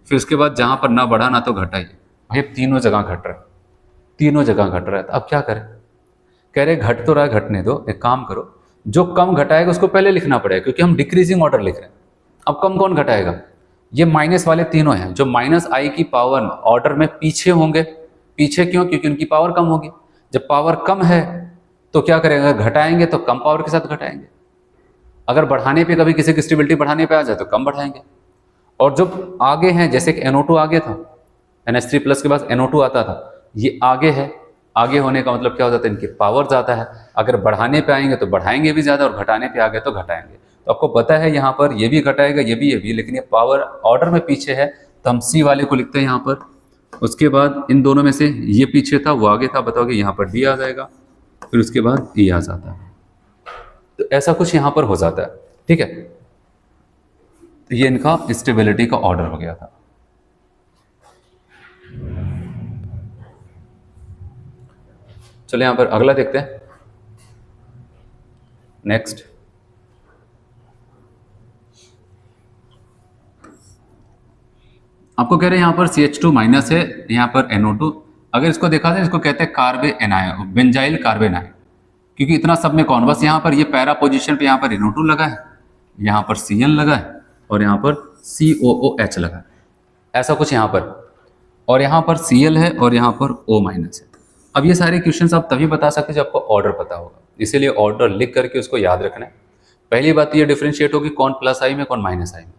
फिर उसके बाद जहाँ पर ना बढ़ा ना तो घटा ही, भाई अब तीनों जगह घट रहा है, तीनों जगह घट रहा है, तो अब क्या करें। कह रहे घट तो रहा है, घटने दो, एक काम करो, जो कम घटाएगा उसको पहले लिखना पड़ेगा, क्योंकि हम डिक्रीजिंग ऑर्डर लिख रहे हैं। अब कम कौन घटाएगा, ये माइनस वाले तीनों हैं, जो माइनस आई की पावर ऑर्डर में पीछे होंगे। पीछे क्यों, क्योंकि उनकी पावर कम होगी। जब पावर कम है तो क्या करेंगे, घटाएंगे तो कम पावर के साथ घटाएंगे। अगर बढ़ाने पे कभी किसी की स्टेबिलिटी बढ़ाने पे आ जाए तो कम बढ़ाएंगे। और जो आगे हैं, जैसे कि NO2 आगे था, NH3 प्लस के बाद NO2 आता था, ये आगे है। आगे होने का मतलब क्या हो जाता है, इनकी पावर ज़्यादा है। अगर बढ़ाने पे आएंगे तो बढ़ाएंगे भी ज़्यादा, और घटाने पे आ गए तो घटाएंगे। तो आपको पता है यहाँ पर ये भी घटाएगा, ये भी, लेकिन ये पावर ऑर्डर में पीछे है, तो हम C वाले को लिखते हैं यहाँ पर। उसके बाद इन दोनों में से ये पीछे था, वो आगे था, बताओगे यहाँ पर D आ जाएगा, फिर उसके बाद E आ जाता है। तो ऐसा कुछ यहाँ पर हो जाता है, ठीक है। तो ये इनका स्टेबिलिटी का ऑर्डर हो गया था। चलिए यहाँ पर अगला देखते हैं, नेक्स्ट। आपको कह रहे हैं यहाँ पर CH2 माइनस है, यहाँ पर NO2। अगर इसको देखा जाए, इसको कहते हैं कार्बे एनायन, बेंजाइल कार्बेन आयन, क्योंकि इतना सब में कौन, बस यहाँ पर ये पैरा पोजीशन पे यहाँ पर NO2 लगा है, यहाँ पर Cl लगा है, और यहाँ पर COOH लगा है, ऐसा कुछ यहाँ पर। और यहाँ पर Cl है और यहाँ पर O माइनस है। अब ये सारे क्वेश्चंस आप तभी बता सकते हैं जब आपको ऑर्डर पता होगा, इसीलिए ऑर्डर लिख करके उसको याद रखना है। पहली बात ये डिफ्रेंशिएट होगी कौन प्लस आई में कौन माइनस आई में,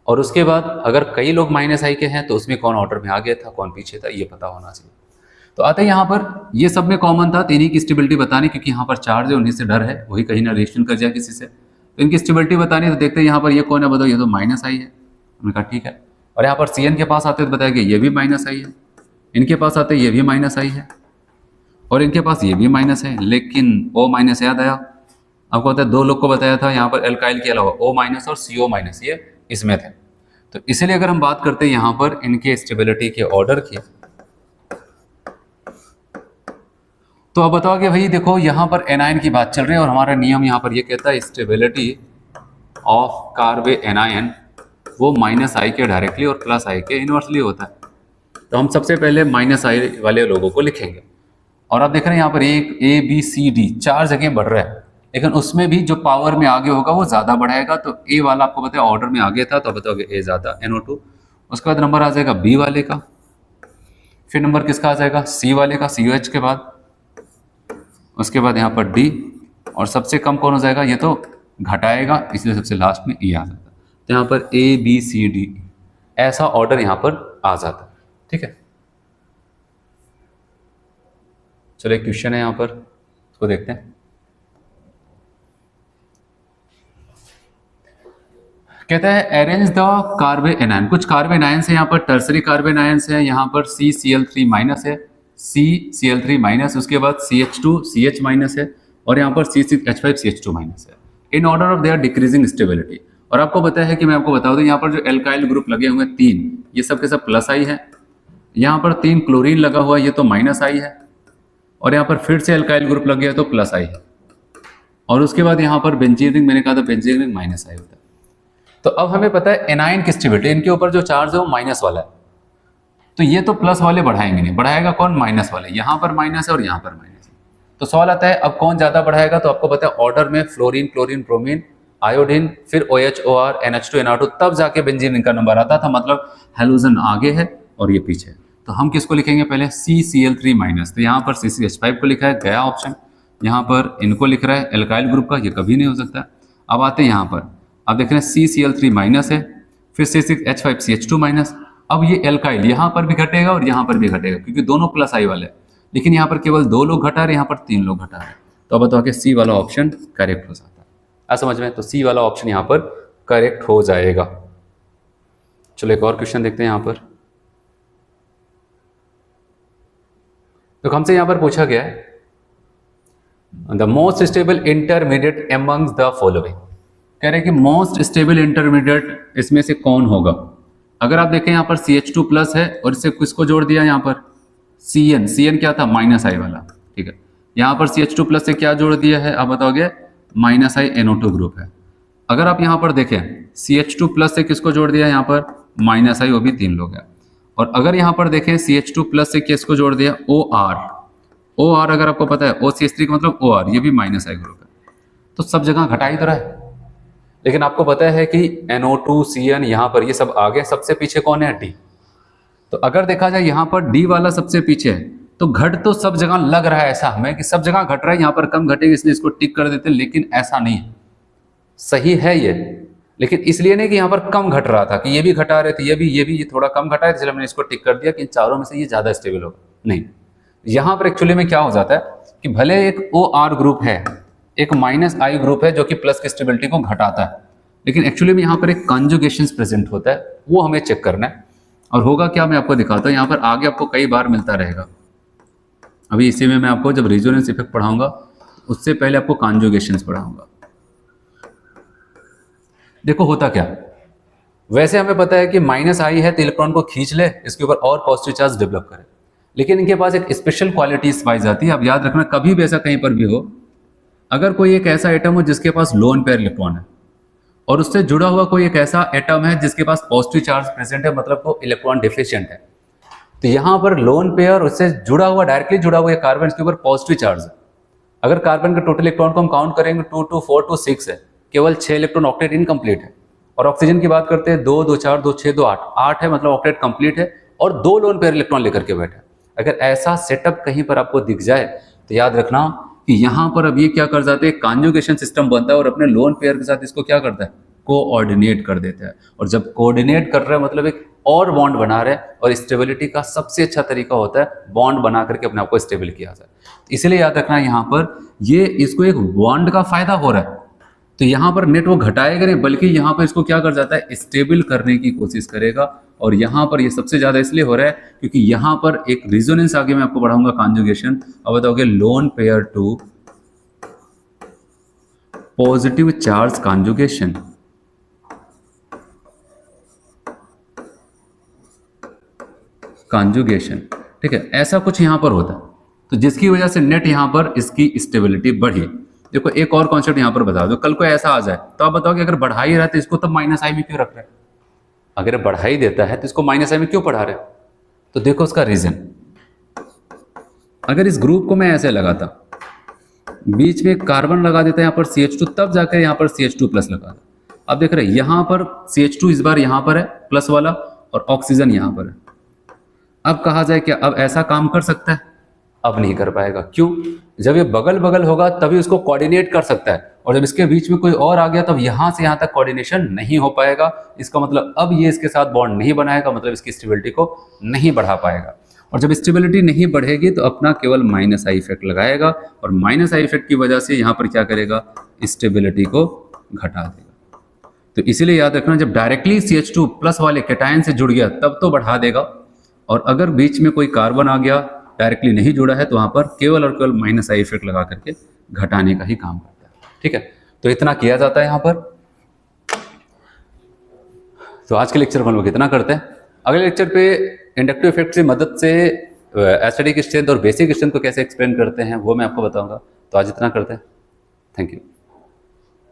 और उसके बाद अगर कई लोग माइनस आई के हैं तो उसमें कौन ऑर्डर में आगे था कौन पीछे था, ये पता होना चाहिए। तो आते हैं यहाँ पर, ये सब में कॉमन था, तीनों की स्टेबिलिटी बतानी, क्योंकि यहाँ पर चार्ज है, उन्हीं से डर है, वही कहीं ना रिएक्शन कर जाए किसी से। तो इनकी स्टेबिलिटी बतानी, तो देखते हैं यहाँ पर ये कौन है, बताओ, ये तो माइनस आई है। हमने कहा ठीक है। और यहाँ पर Cn के पास आते तो बताएंगे ये भी माइनस आई है, इनके पास आते ये भी माइनस आई है, और इनके पास ये भी माइनस है, लेकिन O माइनस याद आया आपको, पता है 2 लोग को बताया था यहाँ पर एल्काइल के अलावा O माइनस और CO माइनस ये इसमें थे। तो इसलिए अगर हम बात करते हैं यहाँ पर इनके स्टेबिलिटी के ऑर्डर की, तो अब बताओ कि भाई देखो यहाँ पर एनायन की बात चल रही है, और हमारा नियम यहाँ पर ये कहता है स्टेबिलिटी ऑफ कार्बे एनायन वो माइनस आई के डायरेक्टली और प्लस आई के इनवर्सली होता है। तो हम सबसे पहले माइनस आई वाले लोगों को लिखेंगे। और आप देख रहे हैं यहाँ पर एक ABCD 4 जगह बढ़ रहा है, लेकिन उसमें भी जो पावर में आगे होगा वो ज़्यादा बढ़ाएगा। तो A वाला आपको पता है ऑर्डर में आगे था, तो बताओगे A ज़्यादा NO2। उसके बाद नंबर आ जाएगा B वाले का, फिर नंबर किसका आ जाएगा C वाले का, COH के बाद, उसके बाद यहाँ पर D, और सबसे कम कौन हो जाएगा, ये तो घटाएगा, इसलिए सबसे लास्ट में E आ जाता है। तो यहाँ पर ABCD ऐसा ऑर्डर यहाँ पर आ जाता है, ठीक है। चलो एक क्वेश्चन है यहाँ पर, इसको देखते हैं। कहता है अरेंज द कार्बे एनायन, कुछ कार्बे एनायंस है यहाँ पर, टर्सरी कार्बे एनायंस है, यहाँ पर CCl3 माइनस है, CCl3 माइनस, उसके बाद CH2CH माइनस है, और यहाँ पर C6H5CH2 माइनस है, in order of their decreasing stability. और आपको पता है कि मैं आपको बता दूं, यहाँ पर जो एल्काइल ग्रुप लगे हुए हैं 3, ये सब के सब प्लस आई है, यहाँ पर 3 क्लोरीन लगा हुआ है, ये तो माइनस आई है, और यहाँ पर फिर से एल्काइल ग्रुप लग गया तो प्लस आई है, और उसके बाद यहाँ पर बेंजीन रिंग, मैंने कहा था बेंजीन रिंग माइनस आई होता है। तो अब हमें पता है एनायन की स्टेबिलिटी, इनके ऊपर जो चार्ज है वो माइनस वाला है, तो ये तो प्लस वाले बढ़ाएंगे नहीं, बढ़ाएगा कौन, माइनस वाले। यहाँ पर माइनस है और यहाँ पर माइनस है, तो सवाल आता है अब कौन ज्यादा बढ़ाएगा। तो आपको पता है ऑर्डर में फ्लोरीन, क्लोरीन, ब्रोमीन, आयोडीन, फिर OH, OR, NH2, NR2, तब जाके बेंजीन रिंग का नंबर आता था, मतलब हेलोजन आगे है और ये पीछे है। तो हम किसको लिखेंगे पहले, CCl3 माइनस, तो यहाँ पर CCH5 को लिखा है, गया ऑप्शन। यहाँ पर इनको लिख रहा है एल्काइल ग्रुप का, ये कभी नहीं हो सकता। अब आते हैं यहाँ पर, आप देख रहे हैं CCl3 माइनस है, फिर C6H5CH2 माइनस। अब ये एल्काइल यहाँ पर भी घटेगा और यहाँ पर भी घटेगा, क्योंकि दोनों प्लस आई वाले, लेकिन यहाँ पर केवल 2 लोग घटा रहे, यहाँ पर 3 लोग घटा रहे। तो अब बताओ कि C वाला ऑप्शन करेक्ट हो जाता है, आ समझ में। तो C वाला ऑप्शन यहाँ पर करेक्ट हो जाएगा। चलो एक और क्वेश्चन देखते हैं यहाँ पर। तो हमसे यहाँ पर पूछा गया है the most stable intermediate amongst the following, कह रहे हैं कि मोस्ट स्टेबल इंटरमीडिएट इसमें से कौन होगा। अगर आप देखें यहाँ पर CH2 प्लस है और इससे किसको जोड़ दिया यहाँ पर CN क्या था माइनस आई वाला, ठीक है। यहाँ पर CH2 प्लस से क्या जोड़ दिया है आप बताओगे, माइनस आई NO2 ग्रुप है। अगर आप यहाँ पर देखें CH2 प्लस से किसको जोड़ दिया यहाँ पर माइनस आई, वो भी 3 लोग हैं। और अगर यहाँ पर देखें CH2 प्लस से किसको जोड़ दिया OR अगर आपको पता है OCH3 का मतलब OR, ये भी माइनस आई ग्रुप है। तो सब जगह घटा ही तो रहा है, लेकिन आपको पता है कि NO2 CN यहाँ पर ये सब आगे, सबसे पीछे कौन है D। तो अगर देखा जाए यहाँ पर D वाला सबसे पीछे है, तो घट तो सब जगह लग रहा है ऐसा हमें कि सब जगह घट रहा है, यहाँ पर कम घटेगा इसलिए इसको टिक कर देते हैं, लेकिन ऐसा नहीं है। सही है ये, लेकिन इसलिए नहीं कि यहाँ पर कम घट रहा था कि ये भी घटा रहे थे, ये थोड़ा कम घटा है, इसलिए हमने इसको टिक कर दिया कि इन चारों में से ये ज्यादा स्टेबल होगा। नहीं, यहाँ पर एक्चुअली में क्या हो जाता है कि भले एक OR ग्रुप है, एक माइनस आई ग्रुप है जो कि प्लस की स्टेबिलिटी को घटाता है, लेकिन एक्चुअली में यहाँ पर एक कॉन्जुगेशन प्रेजेंट होता है, वो हमें चेक करना है। और होगा क्या मैं आपको दिखाता हूँ, यहाँ पर आगे आपको कई बार मिलता रहेगा। अभी इसी में मैं आपको जब रेजोनेंस इफेक्ट पढ़ाऊंगा उससे पहले आपको कॉन्जुगेशंस पढ़ाऊंगा। देखो होता क्या, वैसे हमें पता है कि माइनस आई है तो इलेक्ट्रॉन को खींच ले, इसके ऊपर और पॉजिटिव चार्ज डेवलप करे, लेकिन इनके पास एक स्पेशल क्वालिटीज पाई जाती है। आप याद रखना कभी भी ऐसा कहीं पर भी हो, अगर कोई एक ऐसा एटम हो जिसके पास लोन पेयर इलेक्ट्रॉन है और उससे जुड़ा हुआ कोई एक ऐसा एटम है जिसके पास पॉजिटिव चार्ज प्रेजेंट है, मतलब वो इलेक्ट्रॉन डिफिशिएंट है, तो यहाँ पर लोन पेयर उससे जुड़ा हुआ, डायरेक्टली जुड़ा हुआ कार्बन, इसके ऊपर पॉजिटिव चार्ज है। अगर कार्बन के टोटल इलेक्ट्रॉन को हम काउंट करेंगे 2 2 4 2 6 है, केवल 6 इलेक्ट्रॉन ऑक्टेट इनकम्प्लीट है। और ऑक्सीजन की बात करते हैं 2 2 4 2 6 2 8 है, मतलब ऑक्टेट कंप्लीट है और 2 लोन पेयर इलेक्ट्रॉन लेकर के बैठे। अगर ऐसा सेटअप कहीं पर आपको दिख जाए तो याद रखना कि यहाँ पर अब ये क्या कर जाते हैं, कॉन्जुगेशन सिस्टम बनता है और अपने लोन पेयर के साथ इसको क्या करता है, कोऑर्डिनेट कर देता है। और जब कोऑर्डिनेट कर रहा है मतलब एक और बॉन्ड बना रहे हैं, और स्टेबिलिटी का सबसे अच्छा तरीका होता है बॉन्ड बना करके अपने आप को स्टेबल किया जाए। इसलिए याद रखना यहाँ पर ये इसको एक बॉन्ड का फायदा हो रहा है, तो यहाँ पर नेट वो घटाएगा नहीं, बल्कि यहाँ पर इसको क्या कर जाता है, स्टेबल करने की कोशिश करेगा। और यहाँ पर ये सबसे ज्यादा इसलिए हो रहा है क्योंकि यहाँ पर एक रिजोनेंस आगे मैं आपको पढ़ाऊंगा कॉन्जुगेशन। अब बताओगे lone pair to positive charge conjugation, ठीक है, ऐसा कुछ यहाँ पर होता है, तो जिसकी वजह से नेट यहाँ पर इसकी स्टेबिलिटी बढ़ी। देखो एक और कॉन्सेप्ट यहाँ पर बता दो, कल को ऐसा आ जाए तो आप बताओगे अगर बढ़ा ही रहा है तो इसको तब माइनस आई में क्यों रख रहे हैं, अगर बढ़ा ही देता है तो इसको माइनस आई में क्यों पढ़ा रहे हैं। तो देखो उसका रीजन, अगर इस ग्रुप को मैं ऐसे लगाता, बीच में कार्बन लगा देता यहाँ पर CH2, तब जाकर यहाँ पर CH2 प्लस लगा था। अब देख रहे हैं यहाँ पर CH2 इस बार यहाँ पर है प्लस वाला और ऑक्सीजन यहाँ पर है। अब कहा जाए क्या अब ऐसा काम कर सकता है, अब नहीं कर पाएगा। क्यों, जब ये बगल बगल होगा तभी उसको कोऑर्डिनेट कर सकता है, और जब इसके बीच में कोई और आ गया तब यहां से यहां तक कोऑर्डिनेशन नहीं हो पाएगा। इसका मतलब अब ये इसके साथ बॉन्ड नहीं बनाएगा, मतलब इसकी स्टेबिलिटी को नहीं बढ़ा पाएगा। और जब स्टेबिलिटी नहीं बढ़ेगी तो अपना केवल माइनस आई इफेक्ट लगाएगा, और माइनस आई इफेक्ट की वजह से यहाँ पर क्या करेगा, स्टेबिलिटी को घटा देगा। तो इसीलिए याद रखना जब डायरेक्टली CH2 प्लस वाले कैटायन से जुड़ गया तब तो बढ़ा देगा, और अगर बीच में कोई कार्बन आ गया डायरेक्टली नहीं जुड़ा है तो वहां पर केवल और केवल माइनस आई इफेक्ट लगा करके घटाने का ही काम करता है। ठीक है, तो इतना किया जाता है यहाँ पर। तो आज के लेक्चर में हम लोग इतना करते हैं। अगले लेक्चर पे इंडक्टिव इफेक्ट की मदद से एसिडिक स्ट्रेंथ और बेसिक स्ट्रेंथ को कैसे एक्सप्लेन करते हैं वो मैं आपको बताऊंगा। तो आज इतना करते हैं, थैंक यू।